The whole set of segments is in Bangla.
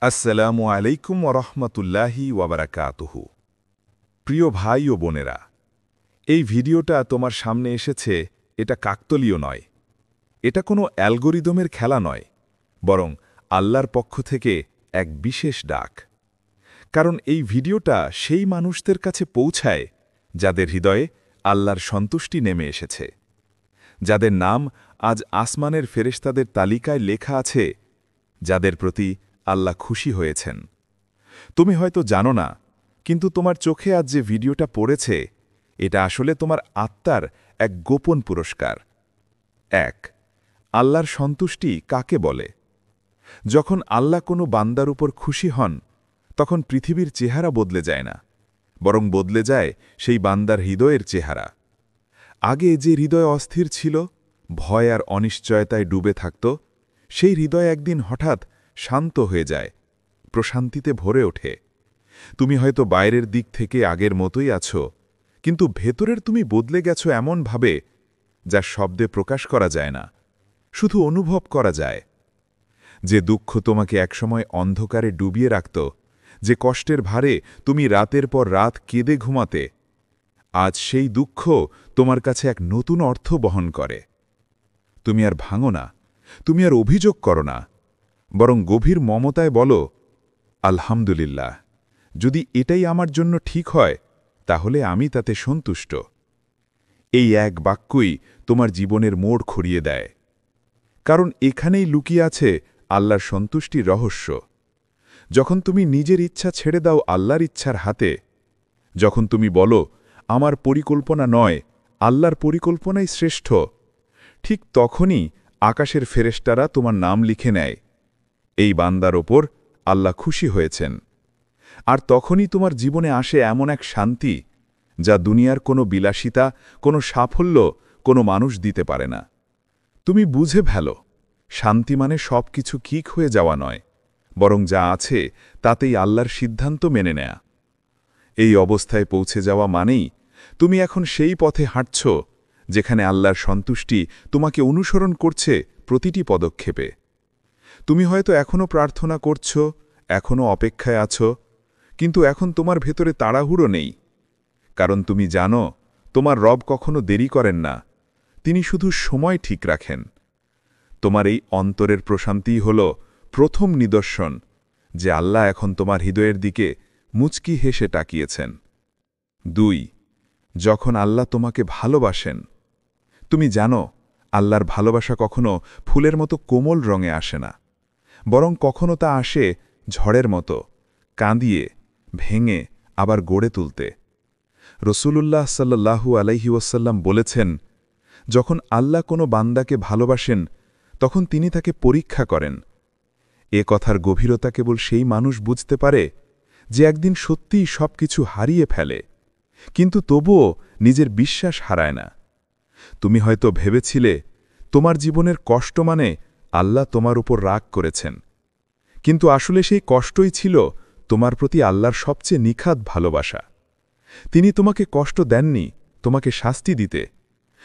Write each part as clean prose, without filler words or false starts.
আসসালামু আলাইকুম ওরহমতুল্লাহি ওয়াবারাকাতুহু। প্রিয় ভাই ও বোনেরা, এই ভিডিওটা তোমার সামনে এসেছে, এটা কাকতলীয় নয়, এটা কোনো অ্যালগোরিদমের খেলা নয়, বরং আল্লাহর পক্ষ থেকে এক বিশেষ ডাক। কারণ এই ভিডিওটা সেই মানুষদের কাছে পৌঁছায় যাদের হৃদয়ে আল্লাহর সন্তুষ্টি নেমে এসেছে, যাদের নাম আজ আসমানের ফেরেশতাদের তালিকায় লেখা আছে, যাদের প্রতি আল্লাহ খুশি হয়েছেন। তুমি হয়তো জানো না, কিন্তু তোমার চোখে আজ যে ভিডিওটা পড়েছে, এটা আসলে তোমার আত্মার এক গোপন পুরস্কার। ১. আল্লাহর সন্তুষ্টি কাকে বলে? যখন আল্লাহ কোনো বান্দার উপর খুশি হন, তখন পৃথিবীর চেহারা বদলে যায় না, বরং বদলে যায় সেই বান্দার হৃদয়ের চেহারা। আগে যে হৃদয় অস্থির ছিল, ভয় আর অনিশ্চয়তায় ডুবে থাকত, সেই হৃদয় একদিন হঠাৎ শান্ত হয়ে যায়, প্রশান্তিতে ভরে ওঠে। তুমি হয়তো বাইরের দিক থেকে আগের মতোই আছো, কিন্তু ভেতরের তুমি বদলে গেছো এমনভাবে যা শব্দে প্রকাশ করা যায় না, শুধু অনুভব করা যায়। যে দুঃখ তোমাকে একসময় অন্ধকারে ডুবিয়ে রাখত, যে কষ্টের ভারে তুমি রাতের পর রাত কেঁদে ঘুমাতে, আজ সেই দুঃখ তোমার কাছে এক নতুন অর্থ বহন করে। তুমি আর ভাঙো না, তুমি আর অভিযোগ করো না, বরং গভীর মমতায় বলো, আলহামদুলিল্লাহ, যদি এটাই আমার জন্য ঠিক হয়, তাহলে আমি তাতে সন্তুষ্ট। এই এক বাক্যই তোমার জীবনের মোড় ঘুরিয়ে দেয়। কারণ এখানেই লুকিয়ে আছে আল্লাহর সন্তুষ্টির রহস্য। যখন তুমি নিজের ইচ্ছা ছেড়ে দাও আল্লাহর ইচ্ছার হাতে, যখন তুমি বলো, আমার পরিকল্পনা নয়, আল্লাহর পরিকল্পনাই শ্রেষ্ঠ, ঠিক তখনই আকাশের ফেরেশতারা তোমার নাম লিখে নেয়, এই বান্দার ওপর আল্লাহ খুশি হয়েছেন। আর তখনই তোমার জীবনে আসে এমন এক শান্তি, যা দুনিয়ার কোনো বিলাসিতা, কোনো সাফল্য, কোনো মানুষ দিতে পারে না। তুমি বুঝে ফেলো, শান্তি মানে সব কিছু ঠিক হয়ে যাওয়া নয়, বরং যা আছে তাতেই আল্লাহর সিদ্ধান্ত মেনে নেয়া। এই অবস্থায় পৌঁছে যাওয়া মানেই তুমি এখন সেই পথে হাঁটছ, যেখানে আল্লাহর সন্তুষ্টি তোমাকে অনুসরণ করছে প্রতিটি পদক্ষেপে। তুমি হয়তো এখনও প্রার্থনা করছ, এখনও অপেক্ষায় আছো, কিন্তু এখন তোমার ভেতরে তাড়াহুড়ো নেই। কারণ তুমি জানো, তোমার রব কখনো দেরি করেন না, তিনি শুধু সময় ঠিক রাখেন। তোমার এই অন্তরের প্রশান্তিই হল প্রথম নিদর্শন যে আল্লাহ এখন তোমার হৃদয়ের দিকে মুচকি হেসে তাকিয়েছেন। ২. যখন আল্লাহ তোমাকে ভালোবাসেন। তুমি জানো, আল্লাহর ভালোবাসা কখনো ফুলের মতো কোমল রঙে আসে না, বরং কখনো তা আসে ঝড়ের মতো, কাঁদিয়ে, ভেঙে, আবার গড়ে তুলতে। রসূলুল্লাহ সাল্লাল্লাহু আলাইহি ওয়াসাল্লাম বলেছেন, যখন আল্লাহ কোনো বান্দাকে ভালোবাসেন, তখন তিনি তাকে পরীক্ষা করেন। এ কথার গভীরতা কেবল সেই মানুষ বুঝতে পারে যে একদিন সত্যিই সব কিছু হারিয়ে ফেলে, কিন্তু তবুও নিজের বিশ্বাস হারায় না। তুমি হয়তো ভেবেছিলে তোমার জীবনের কষ্ট মানে আল্লাহ তোমার উপর রাগ করেছেন, কিন্তু আসলে সেই কষ্টই ছিল তোমার প্রতি আল্লাহর সবচেয়ে নিখাদ ভালোবাসা। তিনি তোমাকে কষ্ট দেননি তোমাকে শাস্তি দিতে,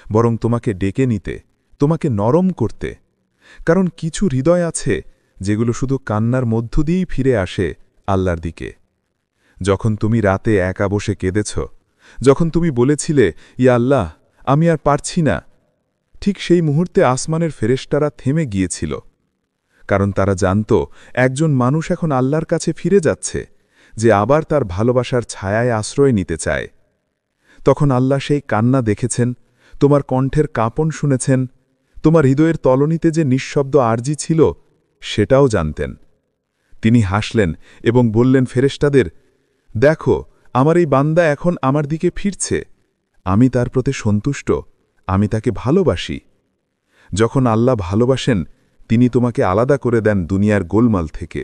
বরং তোমাকে ডেকে নিতে, তোমাকে নরম করতে। কারণ কিছু হৃদয় আছে যেগুলো শুধু কান্নার মধ্য দিয়েই ফিরে আসে আল্লাহর দিকে। যখন তুমি রাতে একা বসে কেঁদেছ, যখন তুমি বলেছিলে, ইয়া আল্লাহ, আমি আর পারছি না, ঠিক সেই মুহূর্তে আসমানের ফেরেশতারা থেমে গিয়েছিল। কারণ তারা জানত একজন মানুষ এখন আল্লাহর কাছে ফিরে যাচ্ছে, যে আবার তার ভালোবাসার ছায়ায় আশ্রয় নিতে চায়। তখন আল্লাহ সেই কান্না দেখেছেন, তোমার কণ্ঠের কাঁপন শুনেছেন, তোমার হৃদয়ের তলনিতে যে নিঃশব্দ আরজি ছিল সেটাও জানতেন। তিনি হাসলেন এবং বললেন ফেরেশতাদের, দেখো, আমার এই বান্দা এখন আমার দিকে ফিরছে, আমি তার প্রতি সন্তুষ্ট, আমি তাকে ভালোবাসি। যখন আল্লাহ ভালোবাসেন, তিনি তোমাকে আলাদা করে দেন দুনিয়ার গোলমাল থেকে।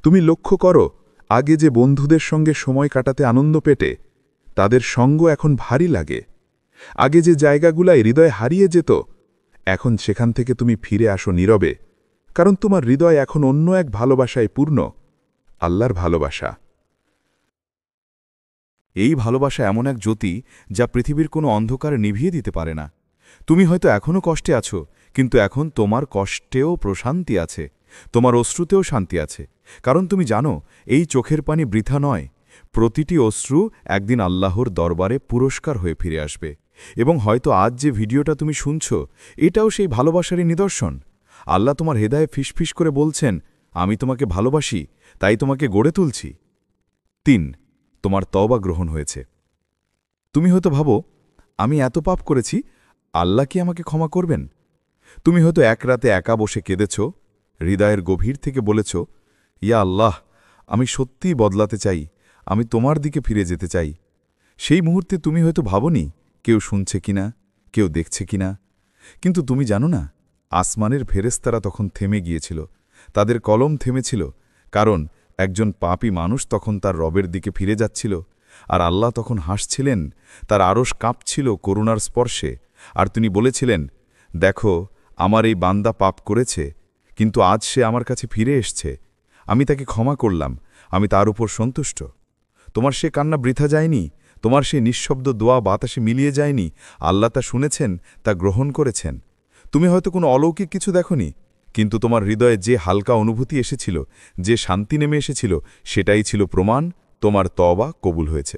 তুমি লক্ষ্য করো, আগে যে বন্ধুদের সঙ্গে সময় কাটাতে আনন্দ পেটে, তাদের সঙ্গ এখন ভারী লাগে। আগে যে জায়গাগুলায় হৃদয় হারিয়ে যেত, এখন সেখান থেকে তুমি ফিরে আসো নীরবে, কারণ তোমার হৃদয় এখন অন্য এক ভালোবাসায় পূর্ণ, আল্লাহর ভালোবাসা। এই ভালোবাসা এমন এক জ্যোতি যা পৃথিবীর কোনো অন্ধকার নিভিয়ে দিতে পারে না। তুমি হয়তো এখনও কষ্টে আছো, কিন্তু এখন তোমার কষ্টেও প্রশান্তি আছে, তোমার অশ্রুতেও শান্তি আছে, কারণ তুমি জানো এই চোখের পানি বৃথা নয়, প্রতিটি অশ্রু একদিন আল্লাহর দরবারে পুরস্কার হয়ে ফিরে আসবে। এবং হয়তো আজ যে ভিডিওটা তুমি শুনছ, এটাও সেই ভালোবাসারই নিদর্শন। আল্লাহ তোমার হেদায়ে ফিসফিস করে বলছেন, আমি তোমাকে ভালোবাসি, তাই তোমাকে গড়ে তুলছি। ৩. তোমার তওবা গ্রহণ হয়েছে। তুমি হয়তো ভাবো, আমি এত পাপ করেছি, আল্লাহ কি আমাকে ক্ষমা করবেন? তুমি হয়তো এক রাতে একা বসে কেঁদেছ, হৃদয়ের গভীর থেকে বলেছ, ইয়া আল্লাহ, আমি সত্যিই বদলাতে চাই, আমি তোমার দিকে ফিরে যেতে চাই। সেই মুহূর্তে তুমি হয়তো ভাবনি কেউ শুনছে কিনা, কেউ দেখছে কিনা। কিন্তু তুমি জানো না, আসমানের ফেরেশতারা তখন থেমে গিয়েছিল, তাদের কলম থেমেছিল, কারণ একজন পাপী মানুষ তখন তার রবের দিকে ফিরে যাচ্ছিল। আর আল্লাহ তখন হাসছিলেন, তার আরশ কাঁপছিল করুণার স্পর্শে। আর তিনি বলেছিলেন, দেখো, আমার এই বান্দা পাপ করেছে, কিন্তু আজ সে আমার কাছে ফিরে এসছে, আমি তাকে ক্ষমা করলাম, আমি তার উপর সন্তুষ্ট। তোমার সে কান্না বৃথা যায়নি, তোমার সে নিঃশব্দ দোয়া বাতাসে মিলিয়ে যায়নি। আল্লাহ তা শুনেছেন, তা গ্রহণ করেছেন। তুমি হয়তো কোনো অলৌকিক কিছু দেখনি, কিন্তু তোমার হৃদয়ে যে হালকা অনুভূতি এসেছিল, যে শান্তি নেমে এসেছিল, সেটাই ছিল প্রমাণ তোমার তওবা কবুল হয়েছে।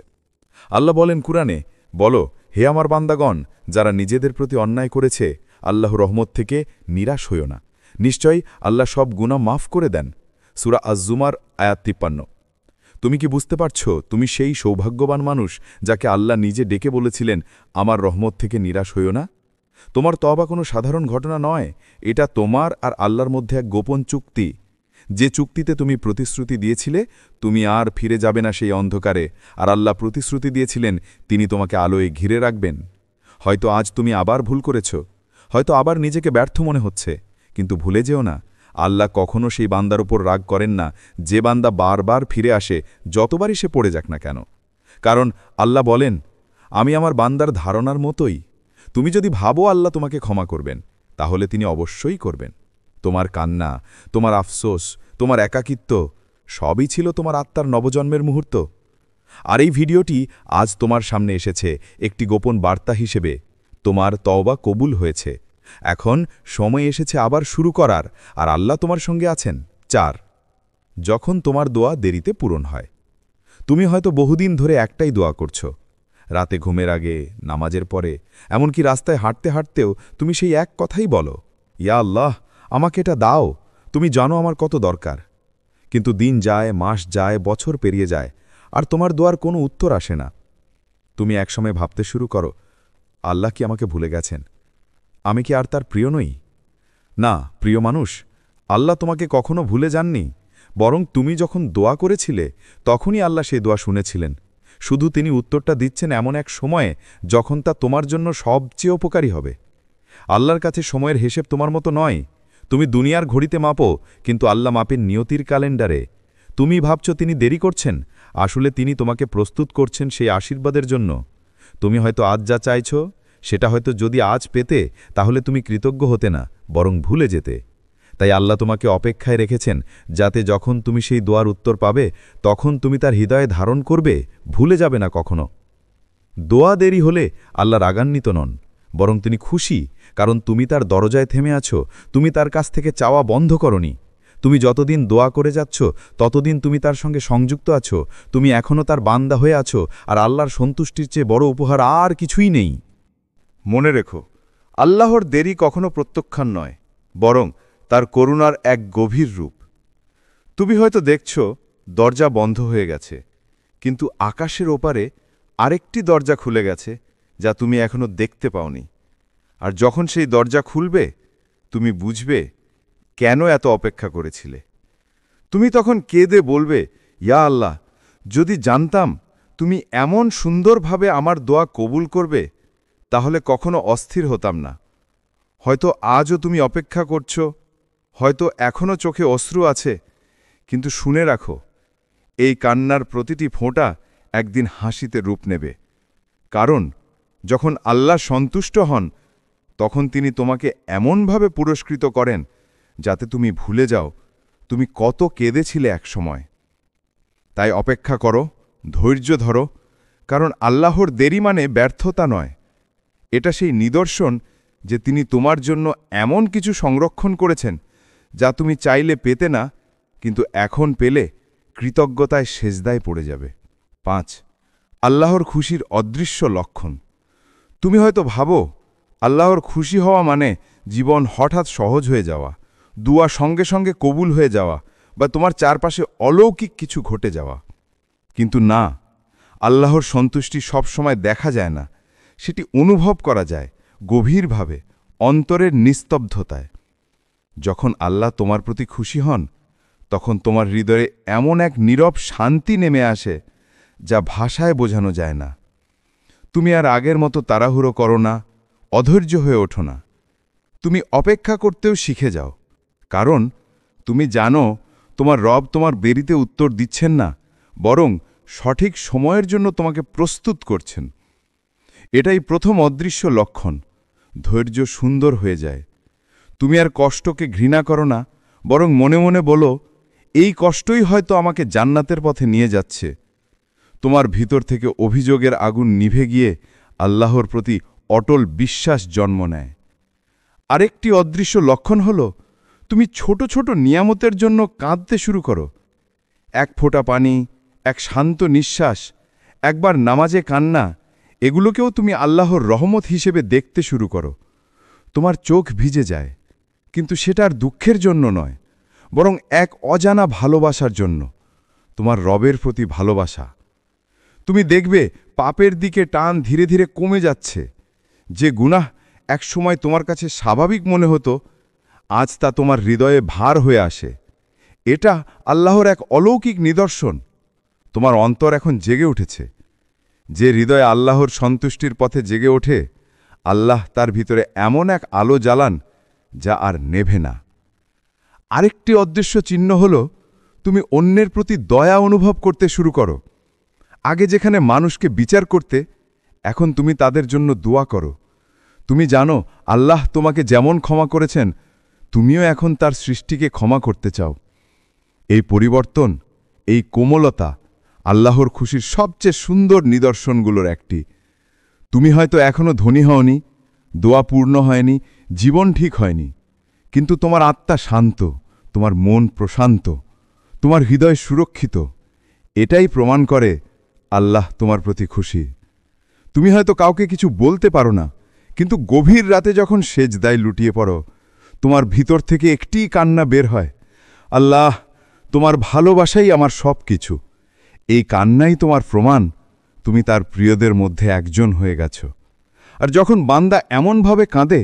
আল্লাহ বলেন কুরআনে, বলো, হে আমার বান্দাগণ, যারা নিজেদের প্রতি অন্যায় করেছে, আল্লাহ রহমত থেকে নিরাশ হইও না। নিশ্চয়ই আল্লাহ সব গুনাহ মাফ করে দেন। সূরা আজ-জুমার আয়াত ৫৩। তুমি কি বুঝতে পারছ, তুমি সেই সৌভাগ্যবান মানুষ যাকে আল্লাহ নিজে ডেকে বলেছিলেন, আমার রহমত থেকে নিরাশ হইও না? তোমার তওবা কোনো সাধারণ ঘটনা নয়, এটা তোমার আর আল্লাহর মধ্যে এক গোপন চুক্তি। যে চুক্তিতে তুমি প্রতিশ্রুতি দিয়েছিলে তুমি আর ফিরে যাবে না সেই অন্ধকারে, আর আল্লাহ প্রতিশ্রুতি দিয়েছিলেন তিনি তোমাকে আলোয় ঘিরে রাখবেন। হয়তো আজ তুমি আবার ভুল করেছ, হয়তো আবার নিজেকে ব্যর্থ মনে হচ্ছে, কিন্তু ভুলে যেও না, আল্লাহ কখনও সেই বান্দার উপর রাগ করেন না যে বান্দা বারবার ফিরে আসে, যতবারই সে পড়ে যাক না কেন। কারণ আল্লাহ বলেন, আমি আমার বান্দার ধারণার মতোই। তুমি যদি ভাবো আল্লাহ তোমাকে ক্ষমা করবেন, তাহলে তিনি অবশ্যই করবেন। তোমার কান্না, তোমার আফসোস, তোমার একাকিত্ব, সবই ছিল তোমার আত্মার নবজন্মের মুহূর্ত। আর এই ভিডিওটি আজ তোমার সামনে এসেছে একটি গোপন বার্তা হিসেবে। তোমার তওবা কবুল হয়েছে, এখন সময় এসেছে আবার শুরু করার, আর আল্লাহ তোমার সঙ্গে আছেন। ৪. যখন তোমার দোয়া দেরিতে পূরণ হয়। তুমি হয়তো বহুদিন ধরে একটাই দোয়া করছো, রাতে ঘুমের আগে, নামাজের পরে, এমনকি রাস্তায় হাঁটতে হাঁটতেও তুমি সেই এক কথাই বলো, ইয়া আল্লাহ, আমাকে এটা দাও, তুমি জানো আমার কত দরকার। কিন্তু দিন যায়, মাস যায়, বছর পেরিয়ে যায়, আর তোমার দোয়ার কোনো উত্তর আসে না। তুমি একসময় ভাবতে শুরু করো, আল্লাহ কি আমাকে ভুলে গেছেন? আমি কি আর তার প্রিয় নই? না, প্রিয় মানুষ, আল্লাহ তোমাকে কখনো ভুলে যাননি, বরং তুমি যখন দোয়া করেছিলে তখনই আল্লাহ সেই দোয়া শুনেছিলেন। শুধু তিনি উত্তরটা দিচ্ছেন এমন এক সময়ে যখন তা তোমার জন্য সবচেয়ে উপকারী হবে। আল্লাহর কাছে সময়ের হিসেব তোমার মতো নয়। তুমি দুনিয়ার ঘড়িতে মাপো, কিন্তু আল্লাহ মাপেন নিয়তির ক্যালেন্ডারে। তুমি ভাবছ তিনি দেরি করছেন, আসলে তিনি তোমাকে প্রস্তুত করছেন সেই আশীর্বাদের জন্য। তুমি হয়তো আজ যা চাইছ, সেটা হয়তো যদি আজ পেতে, তাহলে তুমি কৃতজ্ঞ হতে না, বরং ভুলে যেতে। তাই আল্লাহ তোমাকে অপেক্ষায় রেখেছেন, যাতে যখন তুমি সেই দোয়ার উত্তর পাবে, তখন তুমি তার হৃদয়ে ধারণ করবে, ভুলে যাবে না কখনো। দোয়া দেরি হলে আল্লাহ রাগান্বিত নন, বরং তিনি খুশি, কারণ তুমি তার দরজায় থেমে আছো, তুমি তার কাছ থেকে চাওয়া বন্ধ করনি। তুমি যতদিন দোয়া করে যাচ্ছ, ততদিন তুমি তার সঙ্গে সংযুক্ত আছো, তুমি এখনও তার বান্দা হয়ে আছো, আর আল্লাহর সন্তুষ্টির চেয়ে বড় উপহার আর কিছুই নেই। মনে রেখো, আল্লাহর দেরি কখনো প্রত্যাখ্যান নয়, বরং তার করুণার এক গভীর রূপ। তুমি হয়তো দেখছ দরজা বন্ধ হয়ে গেছে, কিন্তু আকাশের ওপারে আরেকটি দরজা খুলে গেছে, যা তুমি এখনো দেখতে পাওনি। আর যখন সেই দরজা খুলবে, তুমি বুঝবে কেন এত অপেক্ষা করেছিলে। তুমি তখন কেঁদে বলবে, ইয়া আল্লাহ, যদি জানতাম তুমি এমন সুন্দরভাবে আমার দোয়া কবুল করবে, তাহলে কখনো অস্থির হতাম না। হয়তো আজও তুমি অপেক্ষা করছ, হয়তো এখনও চোখে অশ্রু আছে, কিন্তু শুনে রাখো, এই কান্নার প্রতিটি ফোঁটা একদিন হাসিতে রূপ নেবে। কারণ যখন আল্লাহ সন্তুষ্ট হন, তখন তিনি তোমাকে এমনভাবে পুরস্কৃত করেন যাতে তুমি ভুলে যাও তুমি কত কেঁদেছিলে একসময়। তাই অপেক্ষা করো, ধৈর্য ধরো, কারণ আল্লাহর দেরি মানে ব্যর্থতা নয়, এটা সেই নিদর্শন যে তিনি তোমার জন্য এমন কিছু সংরক্ষণ করেছেন যা তুমি চাইলে পেতে না, কিন্তু এখন পেলে কৃতজ্ঞতায় সেজদায় পড়ে যাবে। 5. আল্লাহর খুশির অদৃশ্য লক্ষণ। তুমি হয়তো ভাবো আল্লাহর খুশি হওয়া মানে জীবন হঠাৎ সহজ হয়ে যাওয়া, দুয়া সঙ্গে সঙ্গে কবুল হয়ে যাওয়া, বা তোমার চারপাশে অলৌকিক কিছু ঘটে যাওয়া। কিন্তু না, আল্লাহর সন্তুষ্টি সবসময় দেখা যায় না, সেটি অনুভব করা যায় গভীরভাবে, অন্তরের নিস্তব্ধতায়। যখন আল্লাহ তোমার প্রতি খুশি হন, তখন তোমার হৃদয়ে এমন এক নীরব শান্তি নেমে আসে যা ভাষায় বোঝানো যায় না। তুমি আর আগের মতো তাড়াহুড়ো করো না, অধৈর্য হয়ে ওঠো না। তুমি অপেক্ষা করতেও শিখে যাও, কারণ তুমি জানো তোমার রব তোমার দেরিতে উত্তর দিচ্ছেন না, বরং সঠিক সময়ের জন্য তোমাকে প্রস্তুত করছেন। এটাই প্রথম অদৃশ্য লক্ষণ। ধৈর্য সুন্দর হয়ে যায়। তুমি আর কষ্টকে ঘৃণা করো না, বরং মনে মনে বলো, এই কষ্টই হয়তো আমাকে জান্নাতের পথে নিয়ে যাচ্ছে। তোমার ভিতর থেকে অভিযোগের আগুন নিভে গিয়ে আল্লাহর প্রতি অটল বিশ্বাস জন্ম নেয়। আরেকটি অদৃশ্য লক্ষণ হল, তুমি ছোট ছোট নিয়ামতের জন্য কাঁদতে শুরু করো। এক ফোঁটা পানি, এক শান্ত নিঃশ্বাস, একবার নামাজে কান্না, এগুলোকেও তুমি আল্লাহর রহমত হিসেবে দেখতে শুরু করো। তোমার চোখ ভিজে যায়, কিন্তু সেটা আর দুঃখের জন্য নয়, বরং এক অজানা ভালোবাসার জন্য, তোমার রবের প্রতি ভালোবাসা। তুমি দেখবে পাপের দিকে টান ধীরে ধীরে কমে যাচ্ছে। যে গুনাহ একসময় তোমার কাছে স্বাভাবিক মনে হতো, আজ তা তোমার হৃদয়ে ভার হয়ে আসে। এটা আল্লাহর এক অলৌকিক নিদর্শন। তোমার অন্তর এখন জেগে উঠেছে। যে হৃদয়ে আল্লাহর সন্তুষ্টির পথে জেগে ওঠে, আল্লাহ তার ভিতরে এমন এক আলো জ্বালান যা আর নেভে না। আরেকটি অদৃশ্য চিহ্ন হল, তুমি অন্যের প্রতি দয়া অনুভব করতে শুরু করো। আগে যেখানে মানুষকে বিচার করতে, এখন তুমি তাদের জন্য দোয়া করো। তুমি জানো আল্লাহ তোমাকে যেমন ক্ষমা করেছেন, তুমিও এখন তার সৃষ্টিকে ক্ষমা করতে চাও। এই পরিবর্তন, এই কোমলতা আল্লাহর খুশির সবচেয়ে সুন্দর নিদর্শনগুলোর একটি। তুমি হয়তো এখনও ধনী হওনি, দোয়া পূর্ণ হয়নি, জীবন ঠিক হয়নি, কিন্তু তোমার আত্মা শান্ত, তোমার মন প্রশান্ত, তোমার হৃদয় সুরক্ষিত। এটাই প্রমাণ করে আল্লাহ তোমার প্রতি খুশি। তুমি হয়তো কাউকে কিছু বলতে পারো না, কিন্তু গভীর রাতে যখন সেজদায় লুটিয়ে পড়ো, তোমার ভিতর থেকে একটিই কান্না বের হয়, আল্লাহ, তোমার ভালোবাসাই আমার সব কিছু। এই কান্নাই তোমার প্রমাণ তুমি তার প্রিয়দের মধ্যে একজন হয়ে গেছ। আর যখন বান্দা এমনভাবে কাঁদে,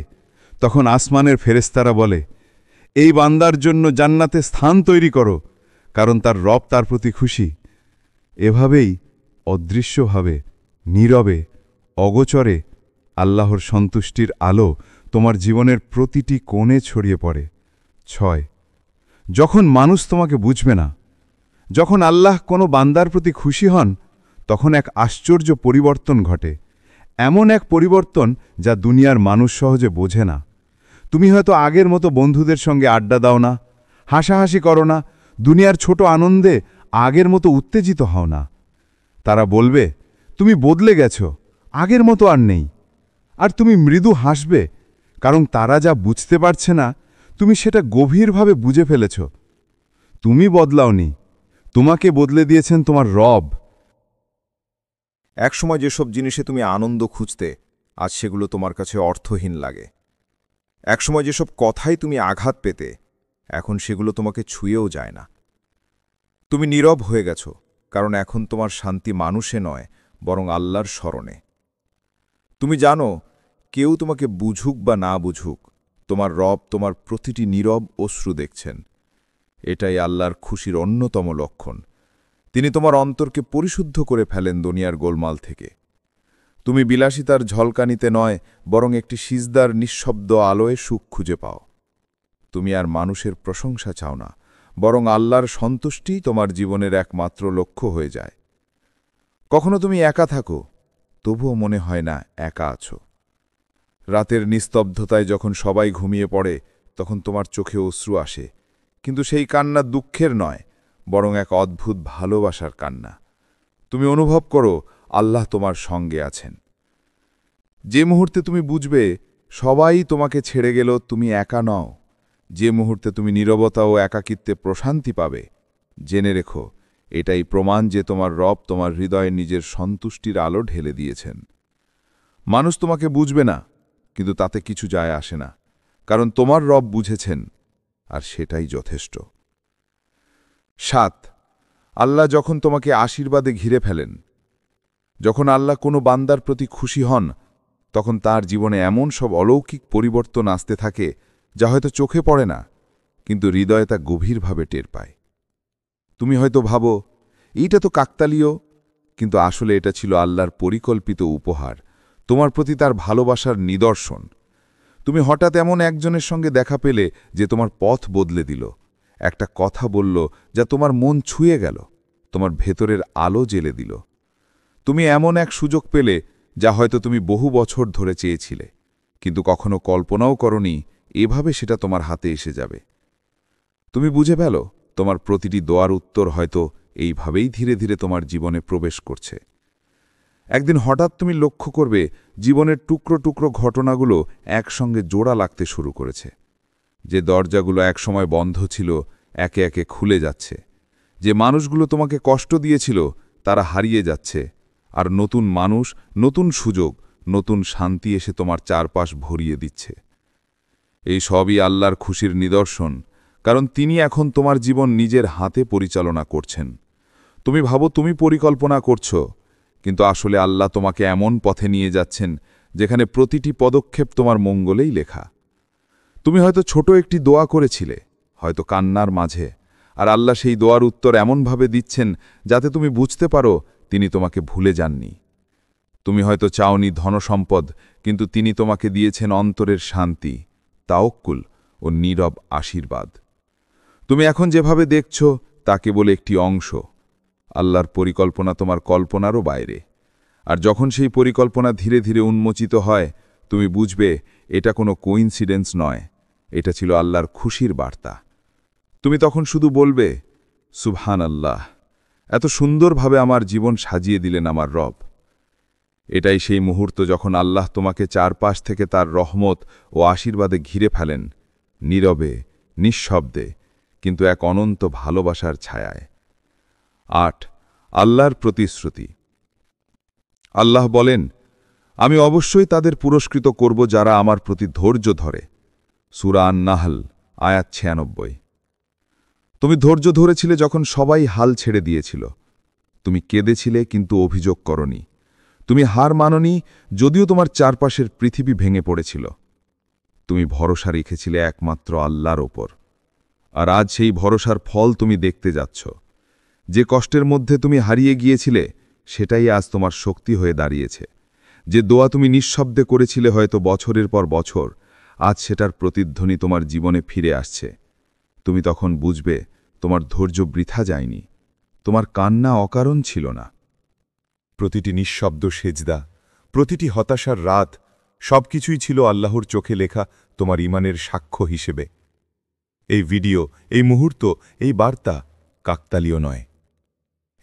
তখন আসমানের ফেরেশতারা বলে, এই বান্দার জন্য জান্নাতে স্থান তৈরি করো, কারণ তার রব তার প্রতি খুশি। এভাবেই অদৃশ্যভাবে, নীরবে, অগোচরে আল্লাহর সন্তুষ্টির আলো তোমার জীবনের প্রতিটি কোণে ছড়িয়ে পড়ে। 6. যখন মানুষ তোমাকে বুঝবে না। যখন আল্লাহ কোনো বান্দার প্রতি খুশি হন, তখন এক আশ্চর্য পরিবর্তন ঘটে। এমন এক পরিবর্তন যা দুনিয়ার মানুষ সহজে বোঝে না। তুমি হয়তো আগের মতো বন্ধুদের সঙ্গে আড্ডা দাও না, হাসাহাসি করো না, দুনিয়ার ছোট আনন্দে আগের মতো উত্তেজিত হও না। তারা বলবে, তুমি বদলে গেছ, আগের মতো আর নেই। আর তুমি মৃদু হাসবে, কারণ তারা যা বুঝতে পারছে না, তুমি সেটা গভীরভাবে বুঝে ফেলেছ। তুমি বদলাওনি, তোমাকে বদলে দিয়েছেন তোমার রব। একসময় যেসব জিনিসে তুমি আনন্দ খুঁজতে, আজ সেগুলো তোমার কাছে অর্থহীন লাগে। একসময় যেসব কথাই তুমি আঘাত পেতে, এখন সেগুলো তোমাকে ছুঁয়েও যায় না। তুমি নীরব হয়ে গেছ, কারণ এখন তোমার শান্তি মানুষে নয়, বরং আল্লাহর স্মরণে। তুমি জানো, কেউ তোমাকে বুঝুক বা না বুঝুক, তোমার রব তোমার প্রতিটি নীরব অশ্রু দেখছেন। এটাই আল্লাহর খুশির অন্যতম লক্ষণ। তিনি তোমার অন্তরকে পরিশুদ্ধ করে ফেলেন দুনিয়ার গোলমাল থেকে। তুমি বিলাসিতার ঝলকানিতে নয়, বরং একটি সিজদার নিঃশব্দ আলোয় সুখ খুঁজে পাও। তুমি আর মানুষের প্রশংসা চাও না, বরং আল্লাহর সন্তুষ্টিই তোমার জীবনের একমাত্র লক্ষ্য হয়ে যায়। কখনো তুমি একা থাকো, তবুও মনে হয় না একা আছো। রাতের নিস্তব্ধতায় যখন সবাই ঘুমিয়ে পড়ে, তখন তোমার চোখে অশ্রু আসে, কিন্তু সেই কান্না দুঃখের নয়, বরং এক অদ্ভুত ভালোবাসার কান্না। তুমি অনুভব করো আল্লাহ তোমার সঙ্গে আছেন। যে মুহূর্তে তুমি বুঝবে সবাই তোমাকে ছেড়ে গেল, তুমি একা নও, যে মুহূর্তে তুমি নীরবতা ও একাকিত্বে প্রশান্তি পাবে, জেনে রেখো এটাই প্রমাণ যে তোমার রব তোমার হৃদয়ে নিজের সন্তুষ্টির আলো ঢেলে দিয়েছেন। মানুষ তোমাকে বুঝবে না, কিন্তু তাতে কিছু যায় আসে না, কারণ তোমার রব বুঝেছেন, আর সেটাই যথেষ্ট। 7. আল্লাহ যখন তোমাকে আশীর্বাদে ঘিরে ফেলেন। যখন আল্লাহ কোনো বান্দার প্রতি খুশি হন, তখন তার জীবনে এমন সব অলৌকিক পরিবর্তন আসতে থাকে যা হয়তো চোখে পড়ে না, কিন্তু হৃদয়ে তা গভীরভাবে টের পায়। তুমি হয়তো ভাবো এইটা তো কাকতালীয়, কিন্তু আসলে এটা ছিল আল্লাহর পরিকল্পিত উপহার, তোমার প্রতি তার ভালোবাসার নিদর্শন। তুমি হঠাৎ এমন একজনের সঙ্গে দেখা পেলে যে তোমার পথ বদলে দিল, একটা কথা বলল যা তোমার মন ছুঁয়ে গেল, তোমার ভেতরের আলো জ্বেলে দিল। তুমি এমন এক সুযোগ পেলে যা হয়তো তুমি বহু বছর ধরে চেয়েছিলে, কিন্তু কখনো কল্পনাও করনি এভাবে সেটা তোমার হাতে এসে যাবে। তুমি বুঝে পেল তোমার প্রতিটি দোয়ার উত্তর হয়তো এইভাবেই ধীরে ধীরে তোমার জীবনে প্রবেশ করছে। একদিন হঠাৎ তুমি লক্ষ্য করবে জীবনের টুকরো টুকরো ঘটনাগুলো একসঙ্গে জোড়া লাগতে শুরু করেছে। যে দরজাগুলো একসময় বন্ধ ছিল একে একে খুলে যাচ্ছে, যে মানুষগুলো তোমাকে কষ্ট দিয়েছিল তারা হারিয়ে যাচ্ছে, আর নতুন মানুষ, নতুন সুযোগ, নতুন শান্তি এসে তোমার চারপাশ ভরিয়ে দিচ্ছে। এই সবই আল্লাহর খুশির নিদর্শন, কারণ তিনি এখন তোমার জীবন নিজের হাতে পরিচালনা করছেন। তুমি ভাবো তুমি পরিকল্পনা করছো, কিন্তু আসলে আল্লাহ তোমাকে এমন পথে নিয়ে যাচ্ছেন যেখানে প্রতিটি পদক্ষেপ তোমার মঙ্গলেই লেখা। তুমি হয়তো ছোট একটি দোয়া করেছিলে, হয়তো কান্নার মাঝে, আর আল্লাহ সেই দোয়ার উত্তর এমনভাবে দিচ্ছেন যাতে তুমি বুঝতে পারো তিনি তোমাকে ভুলে যাননি। তুমি হয়তো চাওনি ধনসম্পদ, কিন্তু তিনি তোমাকে দিয়েছেন অন্তরের শান্তি, তাওক্কুল ও নীরব আশীর্বাদ। তুমি এখন যেভাবে দেখছ তা কেবল একটি অংশ। আল্লাহর পরিকল্পনা তোমার কল্পনারও বাইরে, আর যখন সেই পরিকল্পনা ধীরে ধীরে উন্মোচিত হয়, তুমি বুঝবে এটা কোনো কোইন্সিডেন্স নয়, এটা ছিল আল্লাহর খুশির বার্তা। তুমি তখন শুধু বলবে, সুবহান আল্লাহ, এত সুন্দরভাবে আমার জীবন সাজিয়ে দিলেন আমার রব। এটাই সেই মুহূর্ত যখন আল্লাহ তোমাকে চারপাশ থেকে তার রহমত ও আশীর্বাদে ঘিরে ফেলেন, নীরবে, নিঃশব্দে, কিন্তু এক অনন্ত ভালোবাসার ছায়ায়। 8. আল্লাহর প্রতিশ্রুতি। আল্লাহ বলেন, আমি অবশ্যই তাদের পুরস্কৃত করব যারা আমার প্রতি ধৈর্য ধরে। সূরা আন-নাহল, আয়াত 96। তুমি ধৈর্য ধরেছিলে যখন সবাই হাল ছেড়ে দিয়েছিল। তুমি কেঁদেছিলে কিন্তু অভিযোগ করনি। তুমি হার মাননি যদিও তোমার চারপাশের পৃথিবী ভেঙে পড়েছিল। তুমি ভরসা রেখেছিলে একমাত্র আল্লাহর ওপর। আর আজ সেই ভরসার ফল তুমি দেখতে যাচ্ছ। যে কষ্টের মধ্যে তুমি হারিয়ে গিয়েছিলে সেটাই আজ তোমার শক্তি হয়ে দাঁড়িয়েছে। যে দোয়া তুমি নিঃশব্দে করেছিলে হয়তো বছরের পর বছর, আজ সেটার প্রতিধ্বনি তোমার জীবনে ফিরে আসছে। তুমি তখন বুঝবে তোমার ধৈর্য বৃথা যায়নি, তোমার কান্না অকারণ ছিল না। প্রতিটি নিঃশব্দ সেজদা, প্রতিটি হতাশার রাত, সবকিছুই ছিল আল্লাহর চোখে লেখা তোমার ঈমানের সাক্ষ্য হিসেবে। এই ভিডিও, এই মুহূর্ত, এই বার্তা কাকতালীয় নয়।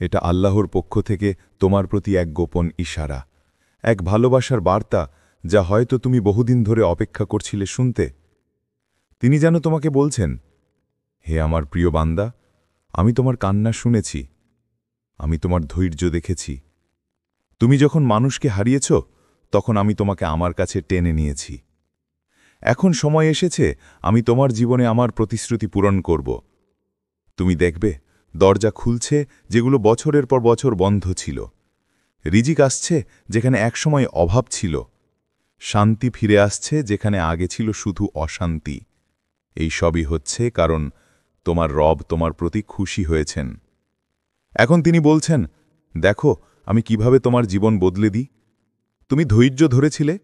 এটা আল্লাহর পক্ষ থেকে তোমার প্রতি এক গোপন ইশারা, এক ভালোবাসার বার্তা যা হয়তো তুমি বহুদিন ধরে অপেক্ষা করছিলে শুনতে। তিনি যেন তোমাকে বলছেন, হে আমার প্রিয় বান্দা, আমি তোমার কান্না শুনেছি, আমি তোমার ধৈর্য দেখেছি। তুমি যখন মানুষকে হারিয়েছ তখন আমি তোমাকে আমার কাছে টেনে নিয়েছি। এখন সময় এসেছে আমি তোমার জীবনে আমার প্রতিশ্রুতি পূরণ করব। তুমি দেখবে দরজা খুলছে যেগুলো বছরের পর বছর বন্ধ ছিল। রিজিক আসছে যেখানে একসময় অভাব ছিল। শান্তি ফিরে আসছে যেখানে আগে ছিল শুধু অশান্তি। এই সবই হচ্ছে কারণ তোমার রব তোমার প্রতি খুশি হয়েছেন। এখন তিনি বলছেন, দেখো আমি কিভাবে তোমার জীবন বদলে দিই। তুমি ধৈর্য ধরেছিলে,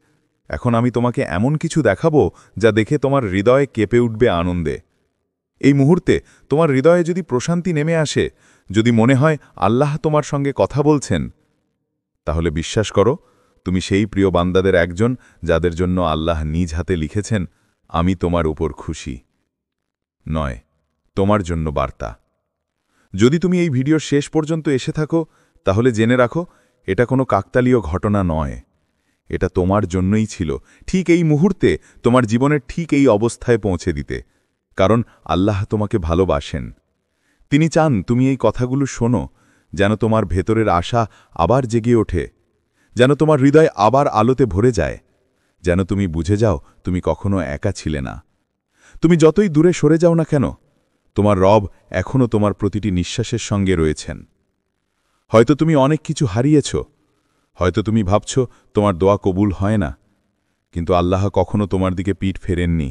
এখন আমি তোমাকে এমন কিছু দেখাবো যা দেখে তোমার হৃদয়ে কেঁপে উঠবে আনন্দে। এই মুহূর্তে তোমার হৃদয়ে যদি প্রশান্তি নেমে আসে, যদি মনে হয় আল্লাহ তোমার সঙ্গে কথা বলছেন, তাহলে বিশ্বাস করো তুমি সেই প্রিয় বান্দাদের একজন যাদের জন্য আল্লাহ নিজ হাতে লিখেছেন, আমি তোমার উপর খুশি। নয়, তোমার জন্য বার্তা। যদি তুমি এই ভিডিওর শেষ পর্যন্ত এসে থাকো, তাহলে জেনে রাখো এটা কোনো কাকতালীয় ঘটনা নয়। এটা তোমার জন্যই ছিল, ঠিক এই মুহূর্তে তোমার জীবনের ঠিক এই অবস্থায় পৌঁছে দিতে। কারণ আল্লাহ তোমাকে ভালোবাসেন। তিনি চান তুমি এই কথাগুলো শোনো, যেন তোমার ভেতরের আশা আবার জেগে ওঠে, যেন তোমার হৃদয় আবার আলোতে ভরে যায়, যেন তুমি বুঝে যাও তুমি কখনো একা ছিলে না। তুমি যতই দূরে সরে যাও না কেন, তোমার রব এখনও তোমার প্রতিটি নিঃশ্বাসের সঙ্গে রয়েছেন। হয়তো তুমি অনেক কিছু হারিয়েছ, হয়তো তুমি ভাবছ তোমার দোয়া কবুল হয় না, কিন্তু আল্লাহ কখনো তোমার দিকে পিঠ ফেরেননি।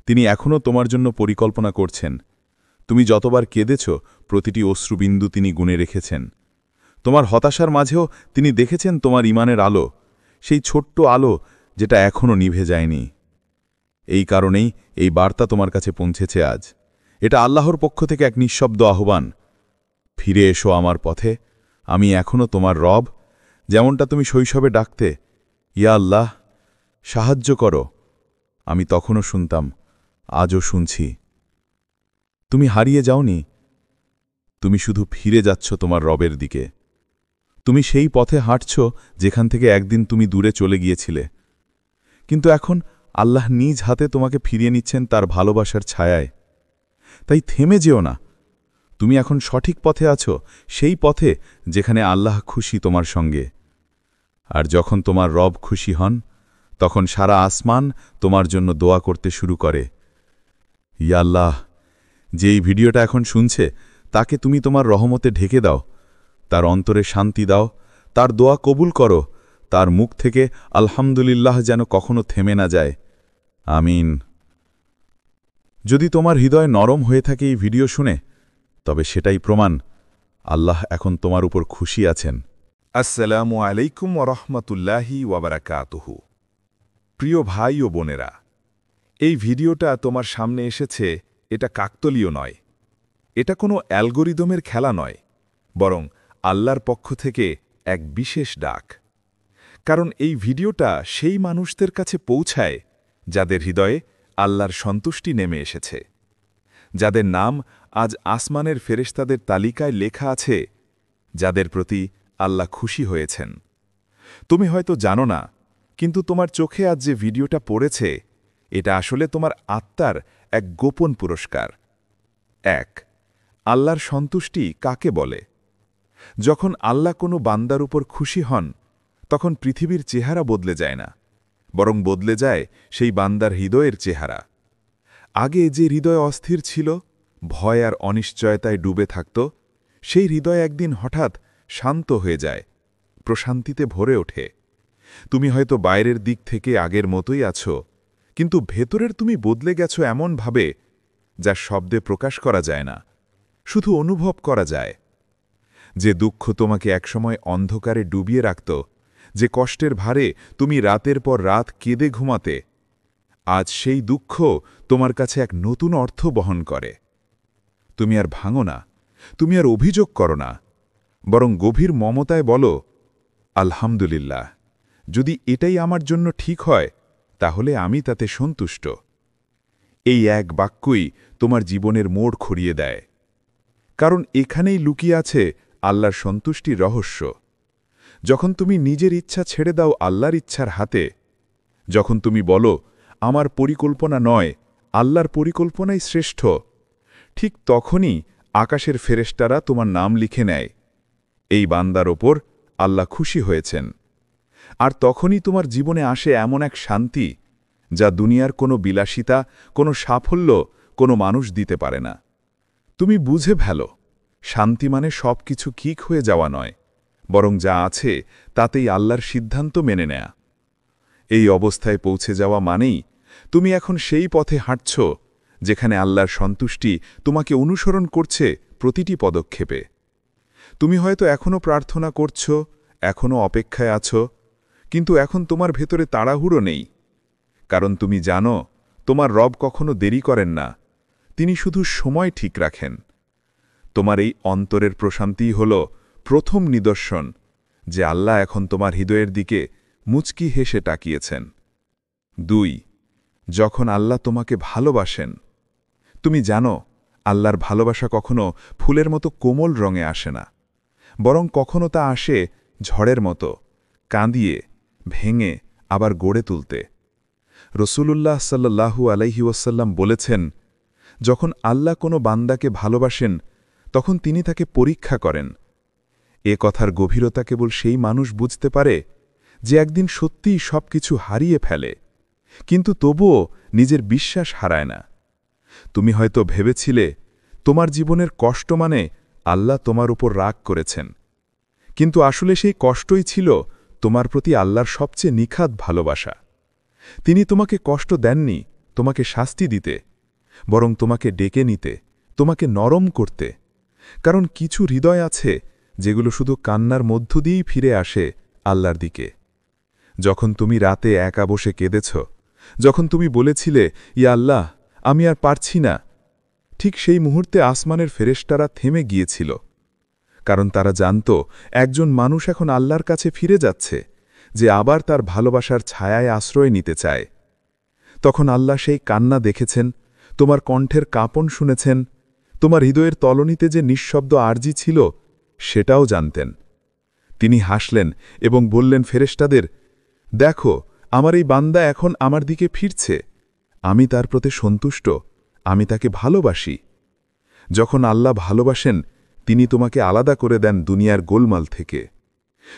তিনি এখনও তোমার জন্য পরিকল্পনা করছেন। তুমি যতবার কেঁদেছ, প্রতিটি অশ্রুবিন্দু তিনি গুণে রেখেছেন। তোমার হতাশার মাঝেও তিনি দেখেছেন তোমার ঈমানের আলো, সেই ছোট্ট আলো যেটা এখনও নিভে যায়নি। এই কারণেই এই বার্তা তোমার কাছে পৌঁছেছে আজ। এটা আল্লাহর পক্ষ থেকে এক নিঃশব্দ আহ্বান। ফিরে এসো আমার পথে, আমি এখনও তোমার রব। যেমনটা তুমি শৈশবে ডাকতে, ইয়া আল্লাহ সাহায্য করো, আমি তখনও শুনতাম, আজও শুনছি। তুমি হারিয়ে যাওনি, তুমি শুধু ফিরে যাচ্ছ তোমার রবের দিকে। তুমি সেই পথে হাঁটছ যেখান থেকে একদিন তুমি দূরে চলে গিয়েছিলে, কিন্তু এখন আল্লাহ নিজ হাতে তোমাকে ফিরিয়ে নিচ্ছেন তার ভালোবাসার ছায়ায়। তাই থেমে যেও না, তুমি এখন সঠিক পথে আছো, সেই পথে যেখানে আল্লাহ খুশি তোমার সঙ্গে। আর যখন তোমার রব খুশি হন, তখন সারা আসমান তোমার জন্য দোয়া করতে শুরু করে। ইয়া আল্লাহ, যে এই ভিডিওটা এখন শুনছে তাকে তুমি তোমার রহমতে ঢেকে দাও, তার অন্তরে শান্তি দাও, তার দোয়া কবুল করো, তার মুখ থেকে আলহামদুলিল্লাহ যেন কখনো থেমে না যায়। আমিন। যদি তোমার হৃদয় নরম হয়ে থাকে এই ভিডিও শুনে, তবে সেটাই প্রমাণ আল্লাহ এখন তোমার উপর খুশি আছেন। আসসালামু আলাইকুম ওরহমতুল্লাহি ওয়াবারাকাতুহু। প্রিয় ভাই ও বোনেরা, এই ভিডিওটা তোমার সামনে এসেছে, এটা কাকতলীয় নয়, এটা কোনো অ্যালগোরিদমের খেলা নয়, বরং আল্লাহর পক্ষ থেকে এক বিশেষ ডাক। কারণ এই ভিডিওটা সেই মানুষদের কাছে পৌঁছায় যাদের হৃদয়ে আল্লাহর সন্তুষ্টি নেমে এসেছে, যাদের নাম আজ আসমানের ফেরেশতাদের তালিকায় লেখা আছে, যাদের প্রতি আল্লাহ খুশি হয়েছেন। তুমি হয়তো জানো না, কিন্তু তোমার চোখে আজ যে ভিডিওটা পড়েছে, এটা আসলে তোমার আত্মার এক গোপন পুরস্কার। এক, আল্লাহর সন্তুষ্টি কাকে বলে? যখন আল্লাহ কোনো বান্দার উপর খুশি হন, তখন পৃথিবীর চেহারা বদলে যায় না, বরং বদলে যায় সেই বান্দার হৃদয়ের চেহারা। আগে যে হৃদয় অস্থির ছিল, ভয় আর অনিশ্চয়তায় ডুবে থাকত, সেই হৃদয় একদিন হঠাৎ শান্ত হয়ে যায়, প্রশান্তিতে ভরে ওঠে। তুমি হয়তো বাইরের দিক থেকে আগের মতোই আছো, কিন্তু ভেতরের তুমি বদলে গেছো এমনভাবে যা শব্দে প্রকাশ করা যায় না, শুধু অনুভব করা যায়। যে দুঃখ তোমাকে একসময় অন্ধকারে ডুবিয়ে রাখত, যে কষ্টের ভারে তুমি রাতের পর রাত কেঁদে ঘুমাতে, আজ সেই দুঃখ তোমার কাছে এক নতুন অর্থ বহন করে। তুমি আর ভাঙো না, তুমি আর অভিযোগ করো না, বরং গভীর মমতায় বলো, আলহামদুলিল্লাহ, যদি এটাই আমার জন্য ঠিক হয়, তাহলে আমি তাতে সন্তুষ্ট। এই এক বাক্যই তোমার জীবনের মোড় ঘুরিয়ে দেয়। কারণ এখানেই লুকিয়ে আছে আল্লাহর সন্তুষ্টির রহস্য। যখন তুমি নিজের ইচ্ছা ছেড়ে দাও আল্লাহর ইচ্ছার হাতে, যখন তুমি বলো, আমার পরিকল্পনা নয়, আল্লাহর পরিকল্পনাই শ্রেষ্ঠ, ঠিক তখনই আকাশের ফেরেশতারা তোমার নাম লিখে নেয়, এই বান্দার ওপর আল্লাহ খুশি হয়েছেন। আর তখনই তোমার জীবনে আসে এমন এক শান্তি, যা দুনিয়ার কোনো বিলাসিতা, কোনো সাফল্য, কোনো মানুষ দিতে পারে না। তুমি বুঝে ফেলো, শান্তি মানে সব কিছু ঠিক হয়ে যাওয়া নয়, বরং যা আছে তাতেই আল্লাহর সিদ্ধান্ত মেনে নেয়া। এই অবস্থায় পৌঁছে যাওয়া মানেই তুমি এখন সেই পথে হাঁটছ যেখানে আল্লাহর সন্তুষ্টি তোমাকে অনুসরণ করছে প্রতিটি পদক্ষেপে। তুমি হয়তো এখনও প্রার্থনা করছ, এখনও অপেক্ষায় আছো, কিন্তু এখন তোমার ভেতরে তাড়াহুড়ো নেই, কারণ তুমি জানো তোমার রব কখনো দেরি করেন না, তিনি শুধু সময় ঠিক রাখেন। তোমার এই অন্তরের প্রশান্তিই হল প্রথম নিদর্শন যে আল্লাহ এখন তোমার হৃদয়ের দিকে মুচকি হেসে তাকিয়েছেন। 2, যখন আল্লাহ তোমাকে ভালোবাসেন। তুমি জানো আল্লাহর ভালোবাসা কখনো ফুলের মতো কোমল রঙে আসে না, বরং কখনো তা আসে ঝড়ের মতো, কাঁদিয়ে, ভেঙে, আবার গড়ে তুলতে। রসূলুল্লাহ সাল্লাল্লাহু আলাইহি ওয়াসাল্লাম বলেছেন, যখন আল্লাহ কোনো বান্দাকে ভালোবাসেন তখন তিনি তাকে পরীক্ষা করেন। এ কথার গভীরতা কেবল সেই মানুষ বুঝতে পারে যে একদিন সত্যিই সব কিছু হারিয়ে ফেলে, কিন্তু তবুও নিজের বিশ্বাস হারায় না। তুমি হয়তো ভেবেছিলে তোমার জীবনের কষ্ট মানে আল্লাহ তোমার উপর রাগ করেছেন, কিন্তু আসলে সেই কষ্টই ছিল তোমার প্রতি আল্লাহর সবচেয়ে নিখাদ ভালোবাসা। তিনি তোমাকে কষ্ট দেননি তোমাকে শাস্তি দিতে, বরং তোমাকে ডেকে নিতে, তোমাকে নরম করতে। কারণ কিছু হৃদয় আছে যেগুলো শুধু কান্নার মধ্য দিয়েই ফিরে আসে আল্লাহর দিকে। যখন তুমি রাতে একা বসে কেঁদেছ, যখন তুমি বলেছিলে, ইয়া আল্লাহ, আমি আর পারছি না, ঠিক সেই মুহূর্তে আসমানের ফেরেশতারা থেমে গিয়েছিল। কারণ তারা জানত একজন মানুষ এখন আল্লাহর কাছে ফিরে যাচ্ছে, যে আবার তার ভালোবাসার ছায়ায় আশ্রয় নিতে চায়। তখন আল্লাহ সেই কান্না দেখেছেন, তোমার কণ্ঠের কাঁপন শুনেছেন, তোমার হৃদয়ের তলনিতে যে নিঃশব্দ আর্জি ছিল সেটাও জানতেন। তিনি হাসলেন এবং বললেন ফেরেশতাদের, দেখো, আমার এই বান্দা এখন আমার দিকে ফিরছে, আমি তার প্রতি সন্তুষ্ট, আমি তাকে ভালোবাসি। যখন আল্লাহ ভালোবাসেন তিনি তোমাকে আলাদা করে দেন দুনিয়ার গোলমাল থেকে।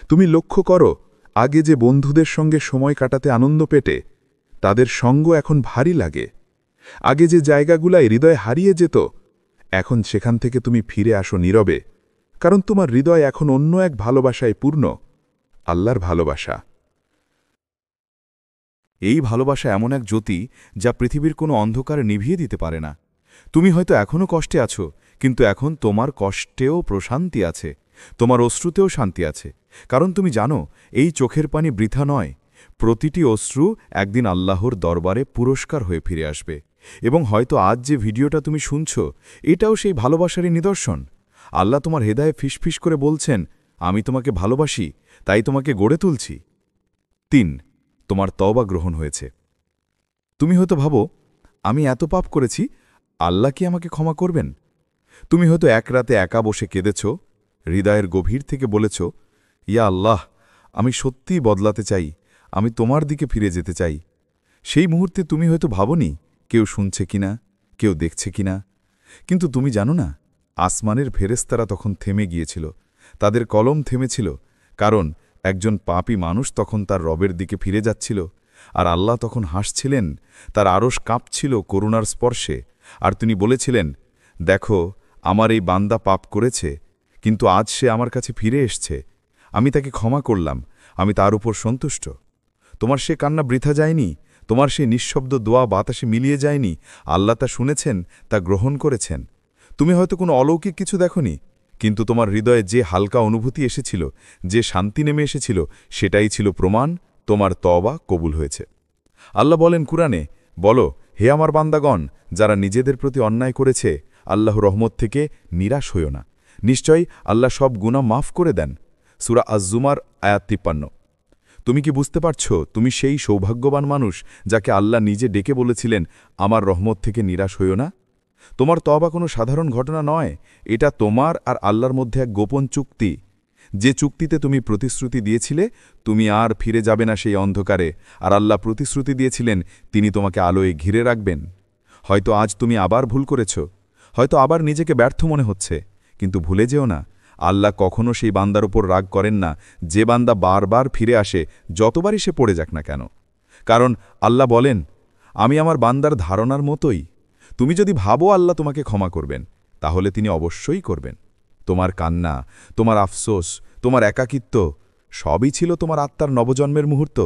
তুমি লক্ষ্য করো, আগে যে বন্ধুদের সঙ্গে সময় কাটাতে আনন্দ পেটে, তাদের সঙ্গ এখন ভারী লাগে। আগে যে জায়গাগুলায় হৃদয় হারিয়ে যেত, এখন সেখান থেকে তুমি ফিরে আসো নীরবে, কারণ তোমার হৃদয় এখন অন্য এক ভালোবাসায় পূর্ণ, আল্লাহর ভালোবাসা। এই ভালোবাসা এমন এক জ্যোতি যা পৃথিবীর কোনো অন্ধকার নিভিয়ে দিতে পারে না। তুমি হয়তো এখনও কষ্টে আছো, কিন্তু এখন তোমার কষ্টেও প্রশান্তি আছে, তোমার অশ্রুতেও শান্তি আছে। কারণ তুমি জানো এই চোখের পানি বৃথা নয়, প্রতিটি অশ্রু একদিন আল্লাহর দরবারে পুরস্কার হয়ে ফিরে আসবে। এবং হয়তো আজ যে ভিডিওটা তুমি শুনছ, এটাও সেই ভালোবাসারই নিদর্শন। আল্লাহ তোমার হেদায়ে ফিসফিস করে বলছেন, আমি তোমাকে ভালোবাসি, তাই তোমাকে গড়ে তুলছি। ৩. তোমার তওবা গ্রহণ হয়েছে। তুমি হয়তো ভাবো, আমি এত পাপ করেছি, আল্লাহ কি আমাকে ক্ষমা করবেন? তুমি হয়তো এক রাতে একা বসে কেঁদেছ, হৃদয়ের গভীর থেকে বলেছ, ইয়া আল্লাহ, আমি সত্যিই বদলাতে চাই, আমি তোমার দিকে ফিরে যেতে চাই। সেই মুহূর্তে তুমি হয়তো ভাবনি কেউ শুনছে কিনা, কেউ দেখছে কিনা, কিন্তু তুমি জানো না, আসমানের ফেরেশতারা তখন থেমে গিয়েছিল, তাদের কলম থেমেছিল, কারণ একজন পাপী মানুষ তখন তার রবের দিকে ফিরে যাচ্ছিল। আর আল্লাহ তখন হাসছিলেন, তার আরশ কাঁপছিল করুণার স্পর্শে। আর তিনি বলেছিলেন, দেখো, আমার এই বান্দা পাপ করেছে, কিন্তু আজ সে আমার কাছে ফিরে এসছে, আমি তাকে ক্ষমা করলাম, আমি তার উপর সন্তুষ্ট। তোমার সে কান্না বৃথা যায়নি, তোমার সেই নিঃশব্দ দোয়া বাতাসে মিলিয়ে যায়নি, আল্লাহ তা শুনেছেন, তা গ্রহণ করেছেন। তুমি হয়তো কোনো অলৌকিক কিছু দেখনি, কিন্তু তোমার হৃদয়ে যে হালকা অনুভূতি এসেছিল, যে শান্তি নেমে এসেছিল, সেটাই ছিল প্রমাণ তোমার তওবা কবুল হয়েছে। আল্লাহ বলেন কুরআনে, বলো, হে আমার বান্দাগণ, যারা নিজেদের প্রতি অন্যায় করেছে, আল্লাহ রহমত থেকে নিরাশ হইও না, নিশ্চয়ই আল্লাহ সব গুনাহ মাফ করে দেন। সূরা আজ-জুমার আয়াত ৫৩। তুমি কি বুঝতে পারছ, তুমি সেই সৌভাগ্যবান মানুষ যাকে আল্লাহ নিজে ডেকে বলেছিলেন, আমার রহমত থেকে নিরাশ হইও না? তোমার তওবা কোনো সাধারণ ঘটনা নয়, এটা তোমার আর আল্লাহর মধ্যে এক গোপন চুক্তি। যে চুক্তিতে তুমি প্রতিশ্রুতি দিয়েছিলে তুমি আর ফিরে যাবে না সেই অন্ধকারে, আর আল্লাহ প্রতিশ্রুতি দিয়েছিলেন তিনি তোমাকে আলোয় ঘিরে রাখবেন। হয়তো আজ তুমি আবার ভুল করেছ, হয়তো আবার নিজেকে ব্যর্থ মনে হচ্ছে, কিন্তু ভুলে যেও না, আল্লাহ কখনও সেই বান্দার উপর রাগ করেন না যে বান্দা বারবার ফিরে আসে, যতবারই সে পড়ে যাক না কেন। কারণ আল্লাহ বলেন, আমি আমার বান্দার ধারণার মতোই। তুমি যদি ভাবো আল্লাহ তোমাকে ক্ষমা করবেন, তাহলে তিনি অবশ্যই করবেন। তোমার কান্না, তোমার আফসোস, তোমার একাকিত্ব সবই ছিল তোমার আত্মার নবজন্মের মুহূর্ত।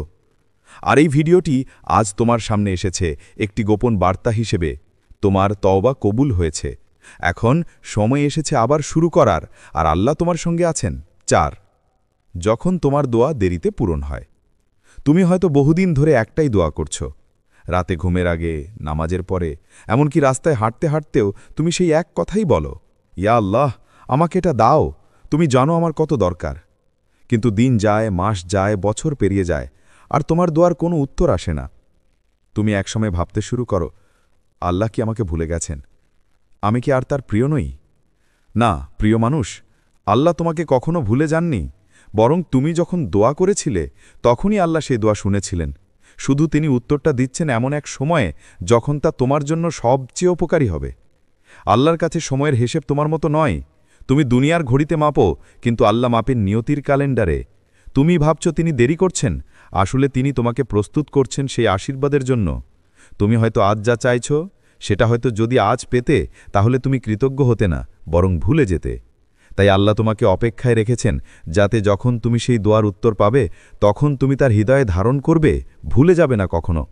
আর এই ভিডিওটি আজ তোমার সামনে এসেছে একটি গোপন বার্তা হিসেবে। তোমার তওবা কবুল হয়েছে, এখন সময় এসেছে আবার শুরু করার, আর আল্লাহ তোমার সঙ্গে আছেন। ৪. যখন তোমার দোয়া দেরিতে পূরণ হয়। তুমি হয়তো বহুদিন ধরে একটাই দোয়া করছো, রাতে ঘুমের আগে, নামাজের পরে, এমনকি রাস্তায় হাঁটতে হাঁটতেও তুমি সেই এক কথাই বলো, ইয়া আল্লাহ, আমাকে এটা দাও, তুমি জানো আমার কত দরকার। কিন্তু দিন যায়, মাস যায়, বছর পেরিয়ে যায়, আর তোমার দোয়ার কোনো উত্তর আসে না। তুমি একসময় ভাবতে শুরু করো, আল্লাহ কি আমাকে ভুলে গেছেন? আমি কি আর তার প্রিয় নই? না, প্রিয় মানুষ, আল্লাহ তোমাকে কখনো ভুলে যাননি, বরং তুমি যখন দোয়া করেছিলে তখনই আল্লাহ সেই দোয়া শুনেছিলেন। শুধু তিনি উত্তরটা দিচ্ছেন এমন এক সময়ে যখন তা তোমার জন্য সবচেয়ে উপকারী হবে। আল্লাহর কাছে সময়ের হিসেব তোমার মতো নয়। তুমি দুনিয়ার ঘড়িতে মাপো, কিন্তু আল্লাহ মাপেন নিয়তির ক্যালেন্ডারে। তুমি ভাবছ তিনি দেরি করছেন, আসলে তিনি তোমাকে প্রস্তুত করছেন সেই আশীর্বাদের জন্য। তুমি হয়তো আজ যা চাইছ, সেটা হয়তো যদি আজ পেতে, তাহলে তুমি কৃতজ্ঞ হতে না, বরং ভুলে যেতে। তাই আল্লাহ তোমাকে অপেক্ষায় রেখেছেন, যাতে যখন তুমি সেই দোয়ার উত্তর পাবে, তখন তুমি তার হৃদয়ে ধারণ করবে, ভুলে যাবে না কখনো।